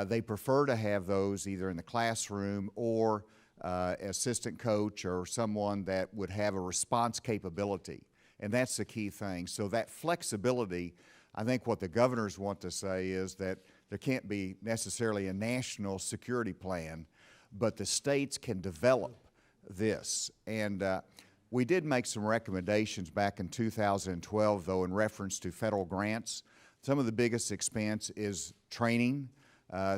They prefer to have those either in the classroom or assistant coach or someone that would have a response capability. And that's the key thing. So that flexibility, I think what the governors want to say is that there can't be necessarily a national security plan, but the states can develop this. And we did make some recommendations back in 2012, though, in reference to federal grants. Some of the biggest expense is training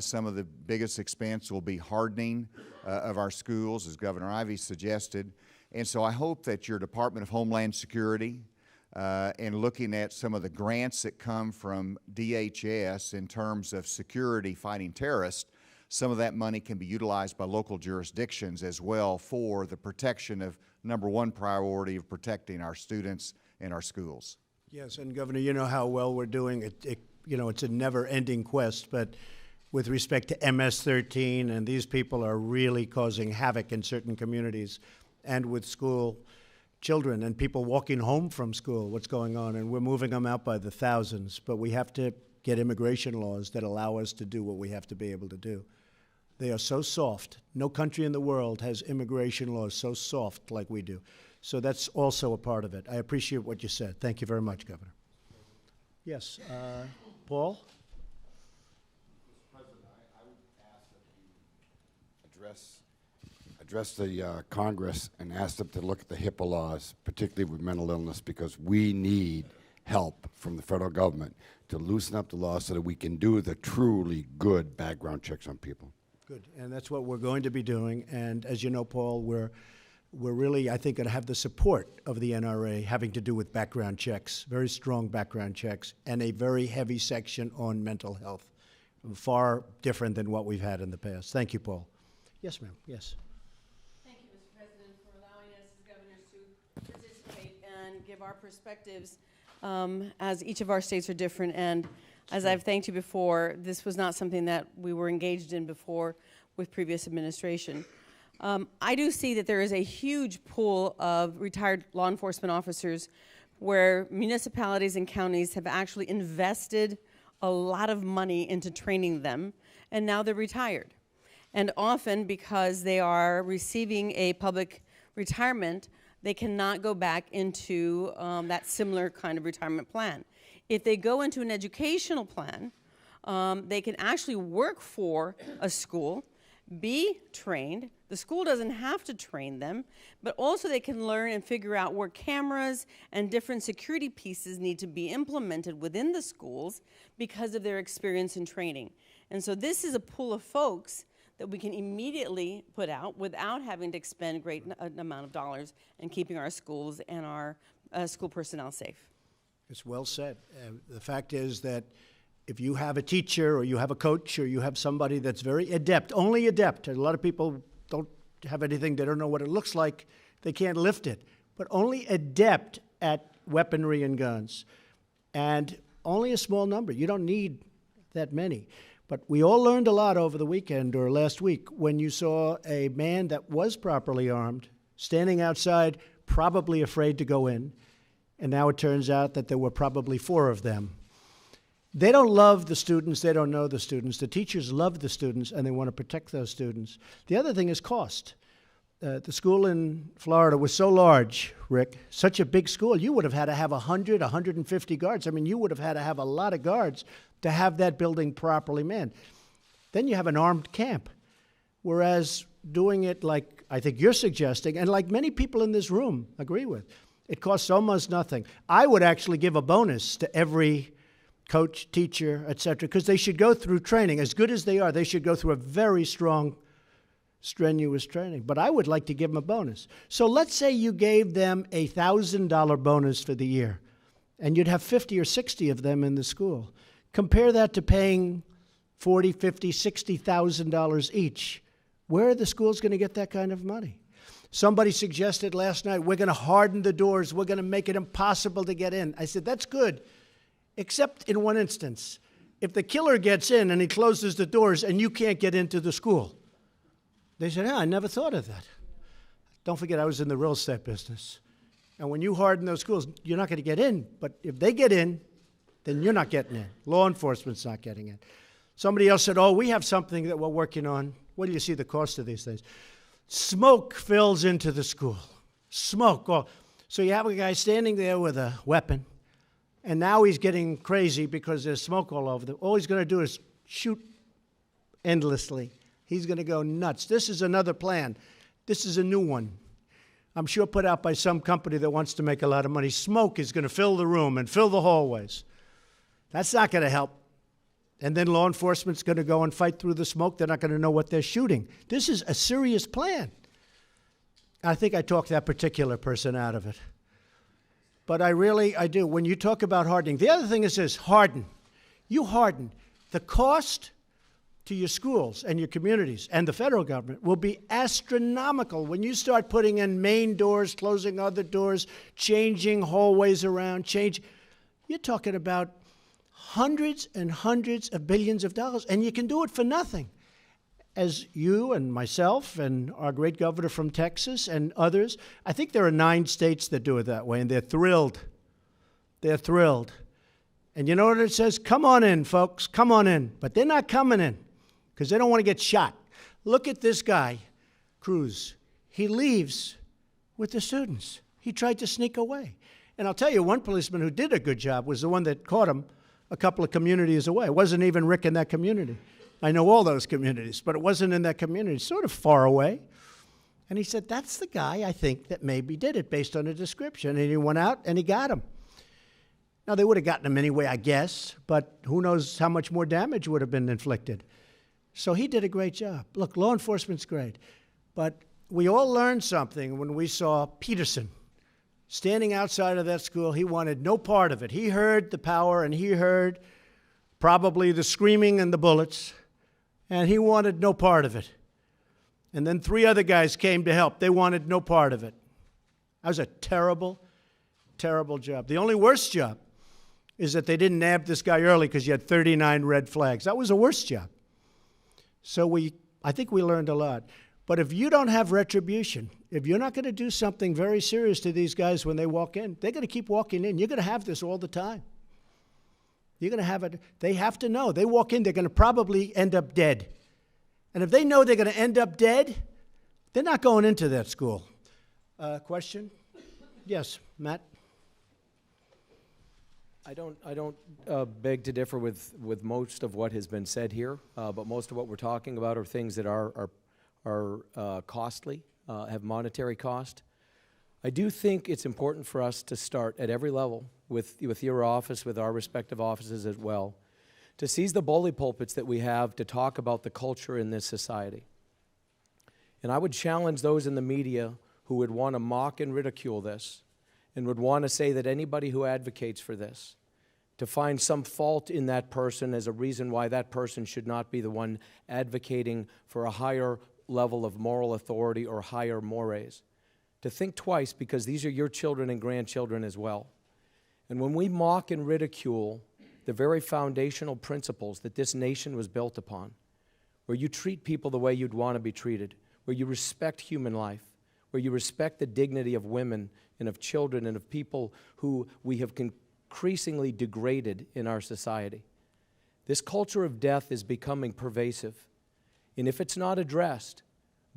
Some of the biggest expense will be hardening of our schools, as Governor Ivey suggested. And so I hope that your Department of Homeland Security and looking at some of the grants that come from DHS in terms of security fighting terrorists, some of that money can be utilized by local jurisdictions as well for the protection of number one priority of protecting our students and our schools. Yes, and Governor, you know how well we're doing. You know, it's a never-ending quest, but with respect to MS-13, and these people are really causing havoc in certain communities, and with school children and people walking home from school, what's going on, and we're moving them out by the thousands, but we have to get immigration laws that allow us to do what we have to be able to do. They are so soft. No country in the world has immigration laws so soft like we do. So that's also a part of it. I appreciate what you said. Thank you very much, Governor. Yes, Paul? Mr. President, I would ask that you address the Congress and ask them to look at the HIPAA laws, particularly with mental illness, because we need help from the federal government to loosen up the law so that we can do the truly good background checks on people. Good, and that's what we're going to be doing. And as you know, Paul, we're really, I think, going to have the support of the NRA having to do with background checks, very strong background checks, and a very heavy section on mental health, far different than what we've had in the past. Thank you, Paul. Yes, ma'am. Yes. Thank you, Mr. President, for allowing us as governors to participate and give our perspectives, as each of our states are different. And as I've thanked you before, this was not something that we were engaged in before with previous administration. I do see that there is a huge pool of retired law enforcement officers where municipalities and counties have actually invested a lot of money into training them, and now they're retired. And often, because they are receiving a public retirement, they cannot go back into that similar kind of retirement plan. If they go into an educational plan, they can actually work for a school, be trained. The school doesn't have to train them, but also they can learn and figure out where cameras and different security pieces need to be implemented within the schools because of their experience and training. And so this is a pool of folks that we can immediately put out without having to expend a great amount of dollars and keeping our schools and our school personnel safe. It's well said. The fact is that if you have a teacher or you have a coach or you have somebody that's very adept, only adept, a lot of people don't have anything, they don't know what it looks like, they can't lift it, but only adept at weaponry and guns. And only a small number. You don't need that many. But we all learned a lot over the weekend or last week when you saw a man that was properly armed standing outside, probably afraid to go in, and now it turns out that there were probably 4 of them. They don't love the students, they don't know the students. The teachers love the students and they want to protect those students. The other thing is cost. The school in Florida was so large, Rick, such a big school, you would have had to have 100, 150 guards. I mean, you would have had to have a lot of guards to have that building properly manned. Then you have an armed camp. Whereas doing it like I think you're suggesting, and like many people in this room agree with, it costs almost nothing. I would actually give a bonus to every coach, teacher, et cetera, because they should go through training. As good as they are, they should go through a very strong, strenuous training. But I would like to give them a bonus. So let's say you gave them a $1,000 bonus for the year, and you'd have 50 or 60 of them in the school. Compare that to paying $40,000, $50,000, $60,000 each. Where are the schools going to get that kind of money? Somebody suggested last night, we're going to harden the doors, we're going to make it impossible to get in. I said, that's good, except in one instance. If the killer gets in and he closes the doors and you can't get into the school. They said, I never thought of that. Don't forget, I was in the real estate business. And when you harden those schools, you're not going to get in. But if they get in, then you're not getting in. Law enforcement's not getting in. Somebody else said, we have something that we're working on. What do you see the cost of these things? Smoke fills into the school. Smoke. So you have a guy standing there with a weapon, and now he's getting crazy because there's smoke all over them. All he's going to do is shoot endlessly. He's going to go nuts. This is another plan. This is a new one. I'm sure put out by some company that wants to make a lot of money. Smoke is going to fill the room and fill the hallways. That's not going to help And then law enforcement's going to go and fight through the smoke. They're not going to know what they're shooting. This is a serious plan. I think I talked that particular person out of it. But I do. When you talk about hardening, the other thing is this, harden. You harden. The cost to your schools and your communities and the federal government will be astronomical when you start putting in main doors, closing other doors, changing hallways around, You're talking about hundreds and hundreds of billions of dollars, and you can do it for nothing. As you and myself and our great governor from Texas and others, I think there are 9 states that do it that way, and they're thrilled. They're thrilled. And you know what it says? Come on in, folks, come on in. But they're not coming in because they don't want to get shot. Look at this guy, Cruz. He leaves with the students. He tried to sneak away. And I'll tell you, one policeman who did a good job was the one that caught him a couple of communities away. It wasn't even Rick in that community. I know all those communities, but it wasn't in that community, sort of far away. And he said, that's the guy I think that maybe did it based on the description. And he went out and he got him. Now, they would have gotten him anyway, I guess, but who knows how much more damage would have been inflicted. So he did a great job. Look, law enforcement's great. But we all learned something when we saw Peterson standing outside of that school. He wanted no part of it. He heard the power and he heard probably the screaming and the bullets, and he wanted no part of it. And then 3 other guys came to help. They wanted no part of it. That was a terrible, terrible job. The only worst job is that they didn't nab this guy early because you had 39 red flags. That was the worst job. So I think we learned a lot. But if you don't have retribution, if you're not going to do something very serious to these guys when they walk in, they're going to keep walking in. You're going to have this all the time. You're going to have it. They have to know. They walk in, they're going to probably end up dead. And if they know they're going to end up dead, they're not going into that school. Question? Yes, Matt? I don't beg to differ with most of what has been said here, but most of what we're talking about are things that are costly, have monetary cost. I do think it's important for us to start at every level with your office, with our respective offices as well, to seize the bully pulpits that we have to talk about the culture in this society. And I would challenge those in the media who would want to mock and ridicule this and would want to say that anybody who advocates for this, to find some fault in that person as a reason why that person should not be the one advocating for a higher level of moral authority or higher mores. To think twice, because these are your children and grandchildren as well. And when we mock and ridicule the very foundational principles that this nation was built upon, where you treat people the way you'd want to be treated, where you respect human life, where you respect the dignity of women and of children and of people who we have increasingly degraded in our society. This culture of death is becoming pervasive. And if it's not addressed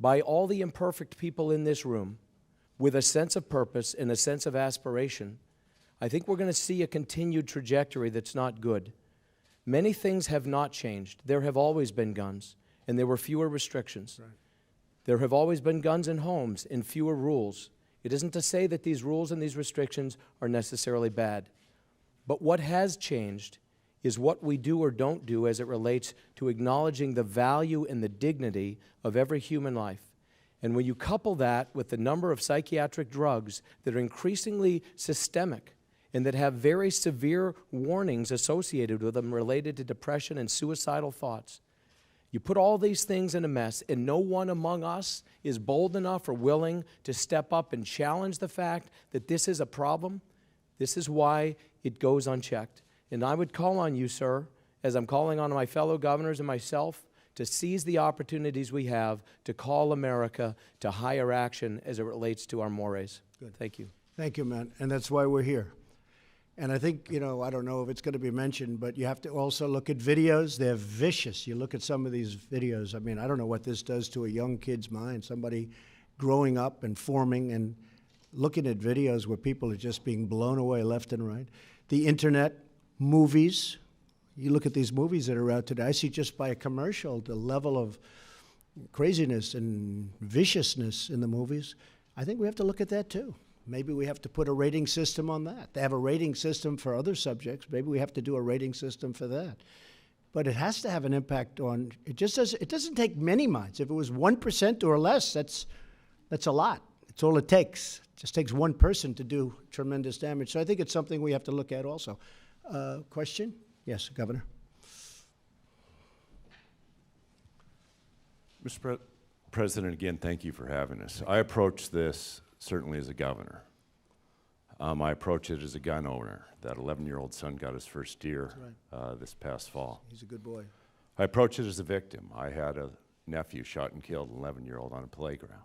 by all the imperfect people in this room with a sense of purpose and a sense of aspiration, I think we're going to see a continued trajectory that's not good. Many things have not changed. There have always been guns, and there were fewer restrictions. Right. There have always been guns in homes and fewer rules. It isn't to say that these rules and these restrictions are necessarily bad. But what has changed is what we do or don't do as it relates to acknowledging the value and the dignity of every human life. And when you couple that with the number of psychiatric drugs that are increasingly systemic and that have very severe warnings associated with them related to depression and suicidal thoughts, you put all these things in a mess, and no one among us is bold enough or willing to step up and challenge the fact that this is a problem. This is why it goes unchecked. And I would call on you, sir, as I'm calling on my fellow governors and myself, to seize the opportunities we have to call America to higher action as it relates to our mores. Good. Thank you. Thank you, Matt. And that's why we're here. And I think, I don't know if it's going to be mentioned, but you have to also look at videos. They're vicious. You look at some of these videos. I mean, I don't know what this does to a young kid's mind, somebody growing up and forming and looking at videos where people are just being blown away left and right. The internet, movies. You look at these movies that are out today. I see just by a commercial the level of craziness and viciousness in the movies. I think we have to look at that too. Maybe we have to put a rating system on that. They have a rating system for other subjects. Maybe we have to do a rating system for that. but it has to have an impact on, it doesn't take many minds. If it was 1% or less, that's a lot. It's all it takes. It just takes one person to do tremendous damage. So I think it's something we have to look at also. Question? Yes, Governor. Mr. President, again, thank you for having us. I approach this certainly as a governor. I approach it as a gun owner. That 11-year-old son got his first deer this past fall. He's a good boy. I approach it as a victim. I had a nephew shot and killed, an 11-year-old on a playground.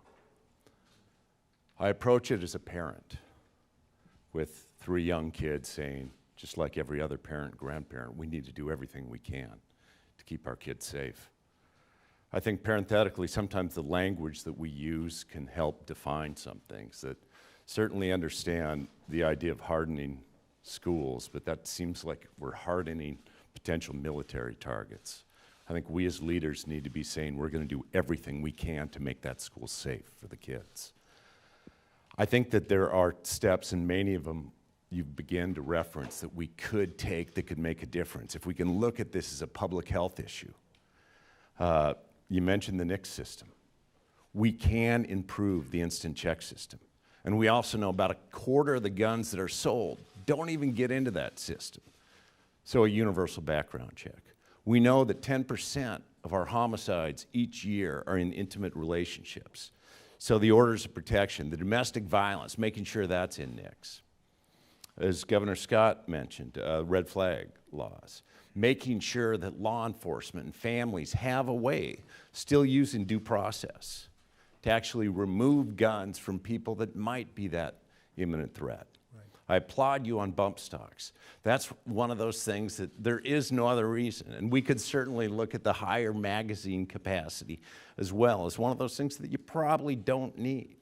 I approach it as a parent with 3 young kids saying, just like every other parent, grandparent, we need to do everything we can to keep our kids safe. I think parenthetically, sometimes the language that we use can help define some things that certainly understand the idea of hardening schools, but that seems like we're hardening potential military targets. I think we as leaders need to be saying we're going to do everything we can to make that school safe for the kids. I think that there are steps, and many of them you begin to reference, that we could take that could make a difference. If we can look at this as a public health issue. You mentioned the NICS system. We can improve the instant check system. And we also know about a quarter of the guns that are sold don't even get into that system. So a universal background check. We know that 10% of our homicides each year are in intimate relationships. So the orders of protection, the domestic violence, making sure that's in NICS. As Governor Scott mentioned, red flag laws. Making sure that law enforcement and families have a way, still using due process, to actually remove guns from people that might be that imminent threat. Right. I applaud you on bump stocks. That's one of those things that there is no other reason. And we could certainly look at the higher magazine capacity as well as one of those things that you probably don't need.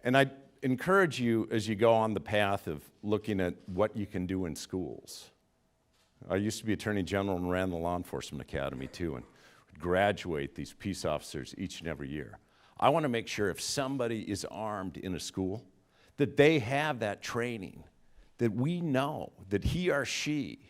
And I encourage you as you go on the path of looking at what you can do in schools. I used to be Attorney General and ran the Law Enforcement Academy too, and would graduate these peace officers each and every year. I want to make sure if somebody is armed in a school, that they have that training, that we know that he or she,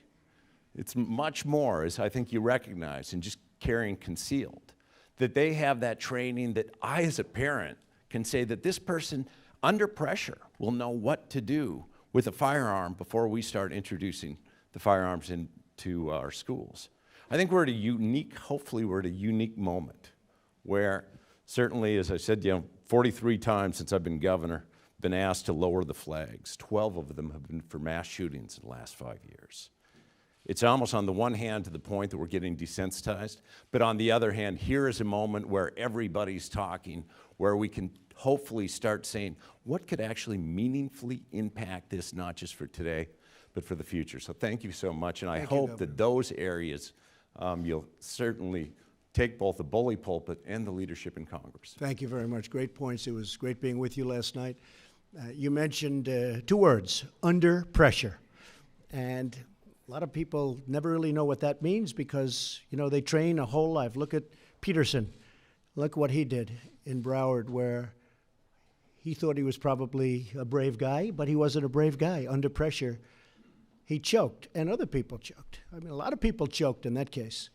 it's much more, as I think you recognize, than just carrying concealed, that they have that training that I as a parent can say that this person under pressure will know what to do with a firearm before we start introducing the firearms into our schools. I think we're at a unique, hopefully we're at a unique moment where certainly, as I said, 43 times since I've been governor, been asked to lower the flags. 12 of them have been for mass shootings in the last 5 years. It's almost on the one hand to the point that we're getting desensitized, but on the other hand, here is a moment where everybody's talking, where we can hopefully start saying, what could actually meaningfully impact this, not just for today, but for the future. So thank you so much, and I hope that those areas you'll certainly take both the bully pulpit and the leadership in Congress. Thank you very much. Great points. It was great being with you last night. You mentioned 2 words, under pressure. And a lot of people never really know what that means because, they train a whole life. Look at Peterson. Look what he did in Broward, where he thought he was probably a brave guy, but he wasn't a brave guy. Under pressure, he choked, and other people choked. I mean, a lot of people choked in that case.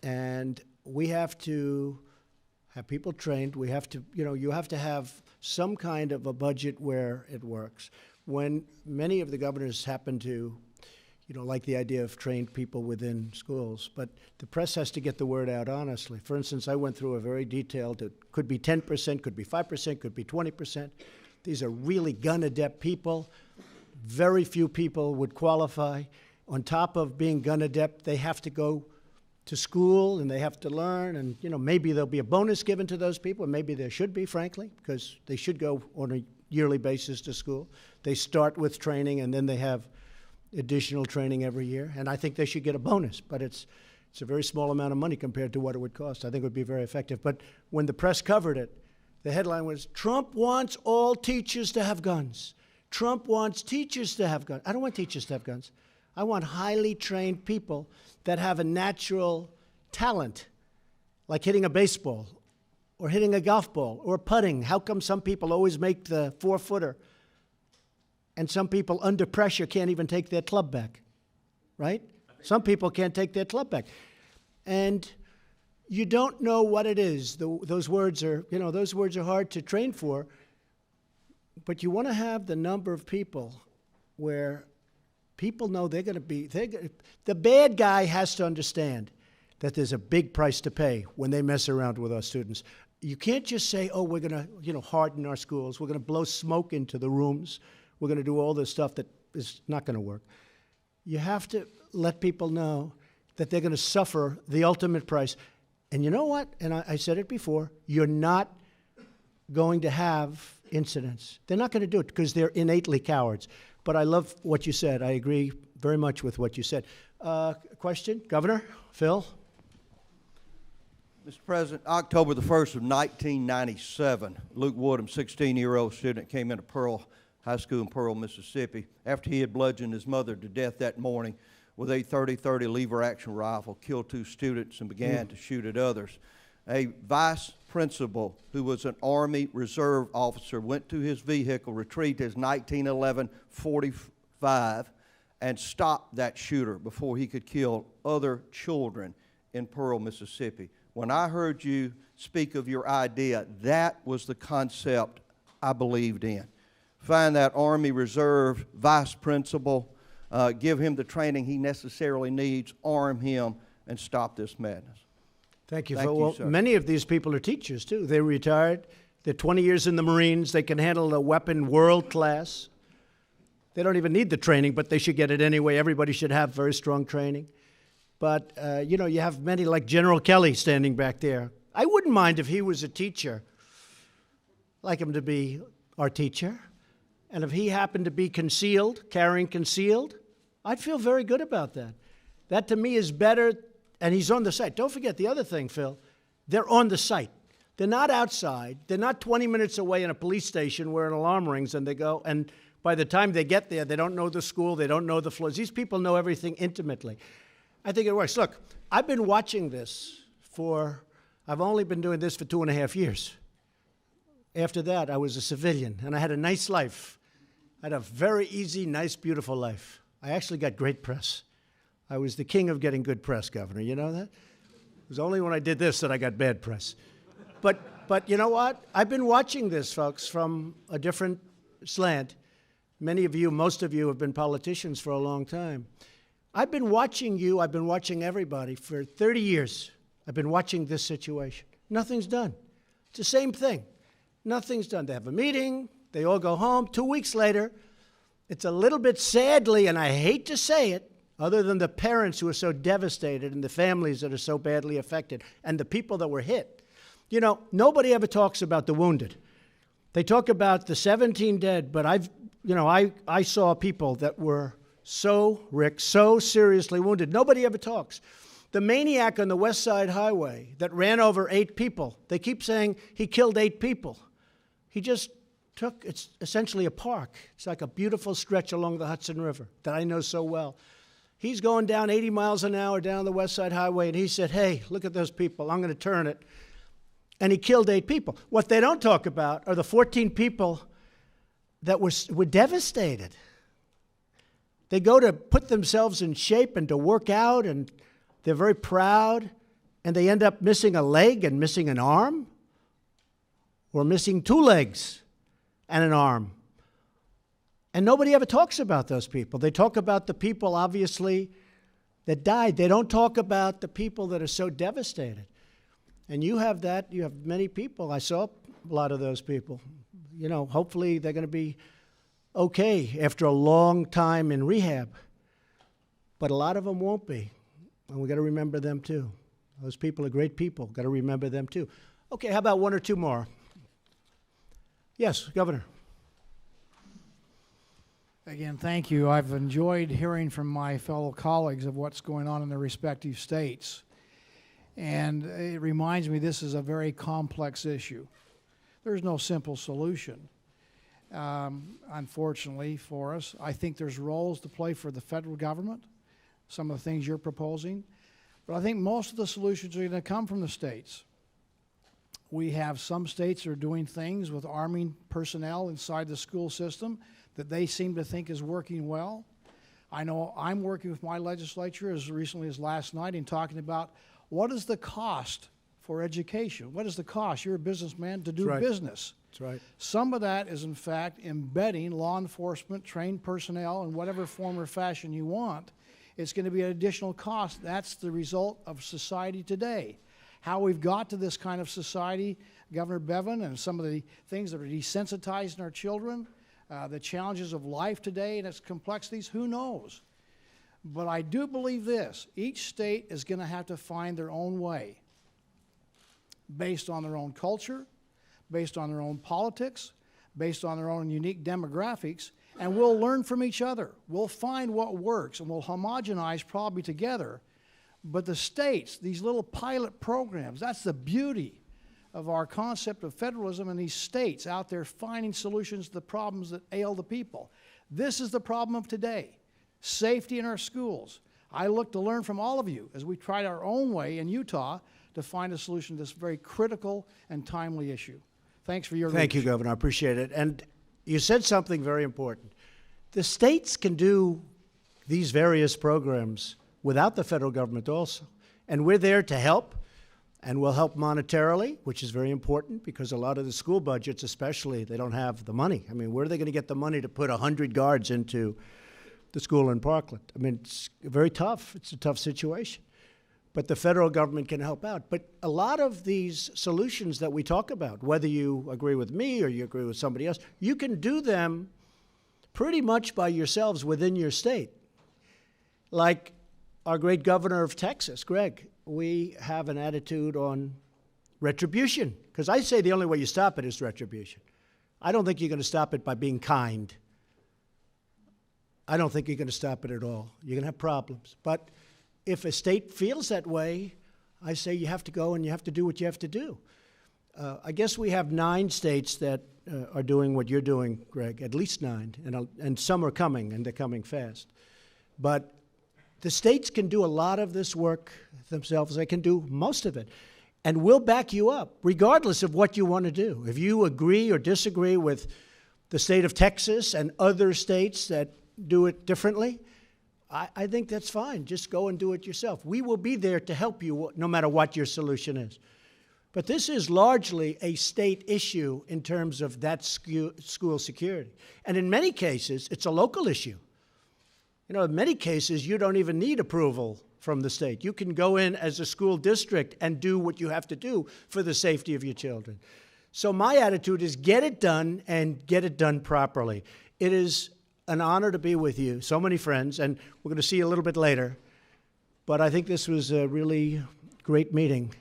And we have to have people trained. We have to, you have to have some kind of a budget where it works. When many of the governors happen to, like the idea of trained people within schools, but the press has to get the word out honestly. For instance, I went through a very detailed, it could be 10%, could be 5%, could be 20%. These are really gun-adept people. Very few people would qualify. On top of being gun-adept, they have to go to school and they have to learn, and maybe there'll be a bonus given to those people, and maybe there should be, frankly, because they should go on a yearly basis to school. They start with training and then they have additional training every year, and I think they should get a bonus, but it's a very small amount of money compared to what it would cost. I think it would be very effective. But when the press covered it, the headline was, Trump wants all teachers to have guns. Trump wants teachers to have guns. I don't want teachers to have guns. I want highly trained people that have a natural talent, like hitting a baseball or hitting a golf ball or putting. How come some people always make the 4-footer and some people under pressure can't even take their club back, right? Some people can't take their club back. And you don't know what it is. Those words are, you know, those words are hard to train for. But you want to have the number of people where people know they're going to be, the bad guy has to understand that there's a big price to pay when they mess around with our students. You can't just say, oh, we're going to, you know, harden our schools. We're going to blow smoke into the rooms. We're going to do all this stuff that is not going to work. You have to let people know that they're going to suffer the ultimate price. And you know what? And I said it before, you're not going to have incidents. They're not going to do it because they're innately cowards. But I love what you said. I agree very much with what you said. Question? Governor? Phil? Mr. President, October the 1st of 1997, Luke Woodham, 16-year-old student, came into Pearl High School in Pearl, Mississippi, after he had bludgeoned his mother to death that morning with a .30-30 lever-action rifle, killed 2 students, and began to shoot at others. A vice principal, who was an Army Reserve officer, went to his vehicle, retrieved his 1911 .45, and stopped that shooter before he could kill other children in Pearl, Mississippi. When I heard you speak of your idea, that was the concept I believed in. Find that Army Reserve vice principal, give him the training he necessarily needs, arm him, and stop this madness. Thank you. Thank you, Well, sir. many of these people are teachers, too. They're retired. They're 20 years in the Marines. They can handle a weapon world class. They don't even need the training, but they should get it anyway. Everybody should have very strong training. But, you know, you have many like General Kelly standing back there. I wouldn't mind if he was a teacher. I'd like him to be our teacher. And if he happened to be concealed, carrying concealed, I'd feel very good about that. That, to me, is better. And he's on the site. Don't forget the other thing, Phil. They're on the site. They're not outside. They're not 20 minutes away in a police station where an alarm rings and they go. And by the time they get there, they don't know the school. They don't know the floors. These people know everything intimately. I think it works. Look, I've been watching this I've only been doing this for 2.5 years. After that, I was a civilian, and I had a nice life. I had a very easy, nice, beautiful life. I actually got great press. I was the king of getting good press, Governor. You know that? It was only when I did this that I got bad press. But you know what? I've been watching this, folks, from a different slant. Many of you, most of you, have been politicians for a long time. I've been watching you, I've been watching everybody for 30 years. I've been watching this situation. Nothing's done. It's the same thing. Nothing's done. They have a meeting, they all go home. 2 weeks later, it's a little bit sadly, and I hate to say it, other than the parents who are so devastated and the families that are so badly affected and the people that were hit. You know, nobody ever talks about the wounded. They talk about the 17 dead, but I saw people that were Rick, so seriously wounded. Nobody ever talks. The maniac on the West Side Highway that ran over 8 people, they keep saying he killed 8 people. He just it's essentially a park. It's like a beautiful stretch along the Hudson River that I know so well. He's going down 80 miles an hour down the West Side Highway, and he said, hey, look at those people. I'm going to turn it. And he killed 8 people. What they don't talk about are the 14 people that were devastated. They go to put themselves in shape and to work out, and they're very proud, and they end up missing a leg and missing an arm, or missing 2 legs and an arm. And nobody ever talks about those people. They talk about the people, obviously, that died. They don't talk about the people that are so devastated. And you have that. You have many people. I saw a lot of those people. You know, hopefully they're going to be okay after a long time in rehab. But a lot of them won't be. And we got to remember them too. Those people are great people. Got to remember them too. Okay, how about 1 or 2 more? Yes, Governor. Again, thank you. I've enjoyed hearing from my fellow colleagues of what's going on in their respective states. And it reminds me this is a very complex issue. There's no simple solution. Unfortunately for us, I think there's roles to play for the federal government, some of the things you're proposing. But I think most of the solutions are going to come from the states. We have some states that are doing things with arming personnel inside the school system that they seem to think is working well. I know I'm working with my legislature as recently as last night in talking about what is the cost for education? What is the cost? You're a businessman to do right. business. That's right. Some of that is, in fact, embedding law enforcement, trained personnel in whatever form or fashion you want. It's going to be an additional cost. That's the result of society today. How we've got to this kind of society, Governor Bevin, and some of the things that are desensitizing our children, the challenges of life today and its complexities, who knows? But I do believe this: each state is going to have to find their own way, based on their own culture, based on their own politics, based on their own unique demographics, and we'll learn from each other. We'll find what works, and we'll homogenize probably together. But the states, these little pilot programs, that's the beauty of our concept of federalism, and these states out there finding solutions to the problems that ail the people. This is the problem of today: safety in our schools. I look to learn from all of you as we tried our own way in Utah to find a solution to this very critical and timely issue. Thanks for your Thank you, leadership. Governor. I appreciate it. And you said something very important. The states can do these various programs without the federal government also. And we're there to help, and we'll help monetarily, which is very important because a lot of the school budgets especially, they don't have the money. I mean, where are they going to get the money to put 100 guards into the school in Parkland? I mean, it's very tough. It's a tough situation. But the federal government can help out. But a lot of these solutions that we talk about, whether you agree with me or you agree with somebody else, you can do them pretty much by yourselves within your state. Like our great governor of Texas, Greg, we have an attitude on retribution. Because I say the only way you stop it is retribution. I don't think you're going to stop it by being kind. I don't think you're going to stop it at all. You're going to have problems. But if a state feels that way, I say you have to go and you have to do what you have to do. I guess we have 9 states that are doing what you're doing, Greg, at least 9, and some are coming, and they're coming fast. But the states can do a lot of this work themselves. They can do most of it. And we'll back you up, regardless of what you want to do. If you agree or disagree with the state of Texas and other states that do it differently, I think that's fine. Just go and do it yourself. We will be there to help you no matter what your solution is. But this is largely a state issue in terms of that school security. And in many cases, it's a local issue. You know, in many cases, you don't even need approval from the state. You can go in as a school district and do what you have to do for the safety of your children. So my attitude is get it done and get it done properly. It is an honor to be with you, so many friends, and we're going to see you a little bit later. But I think this was a really great meeting.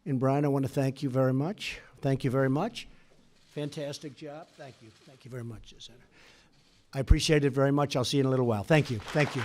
And Brian, I want to thank you very much. Thank you very much. Fantastic job. Thank you. Thank you very much, Senator. I appreciate it very much. I'll see you in a little while. Thank you. Thank you.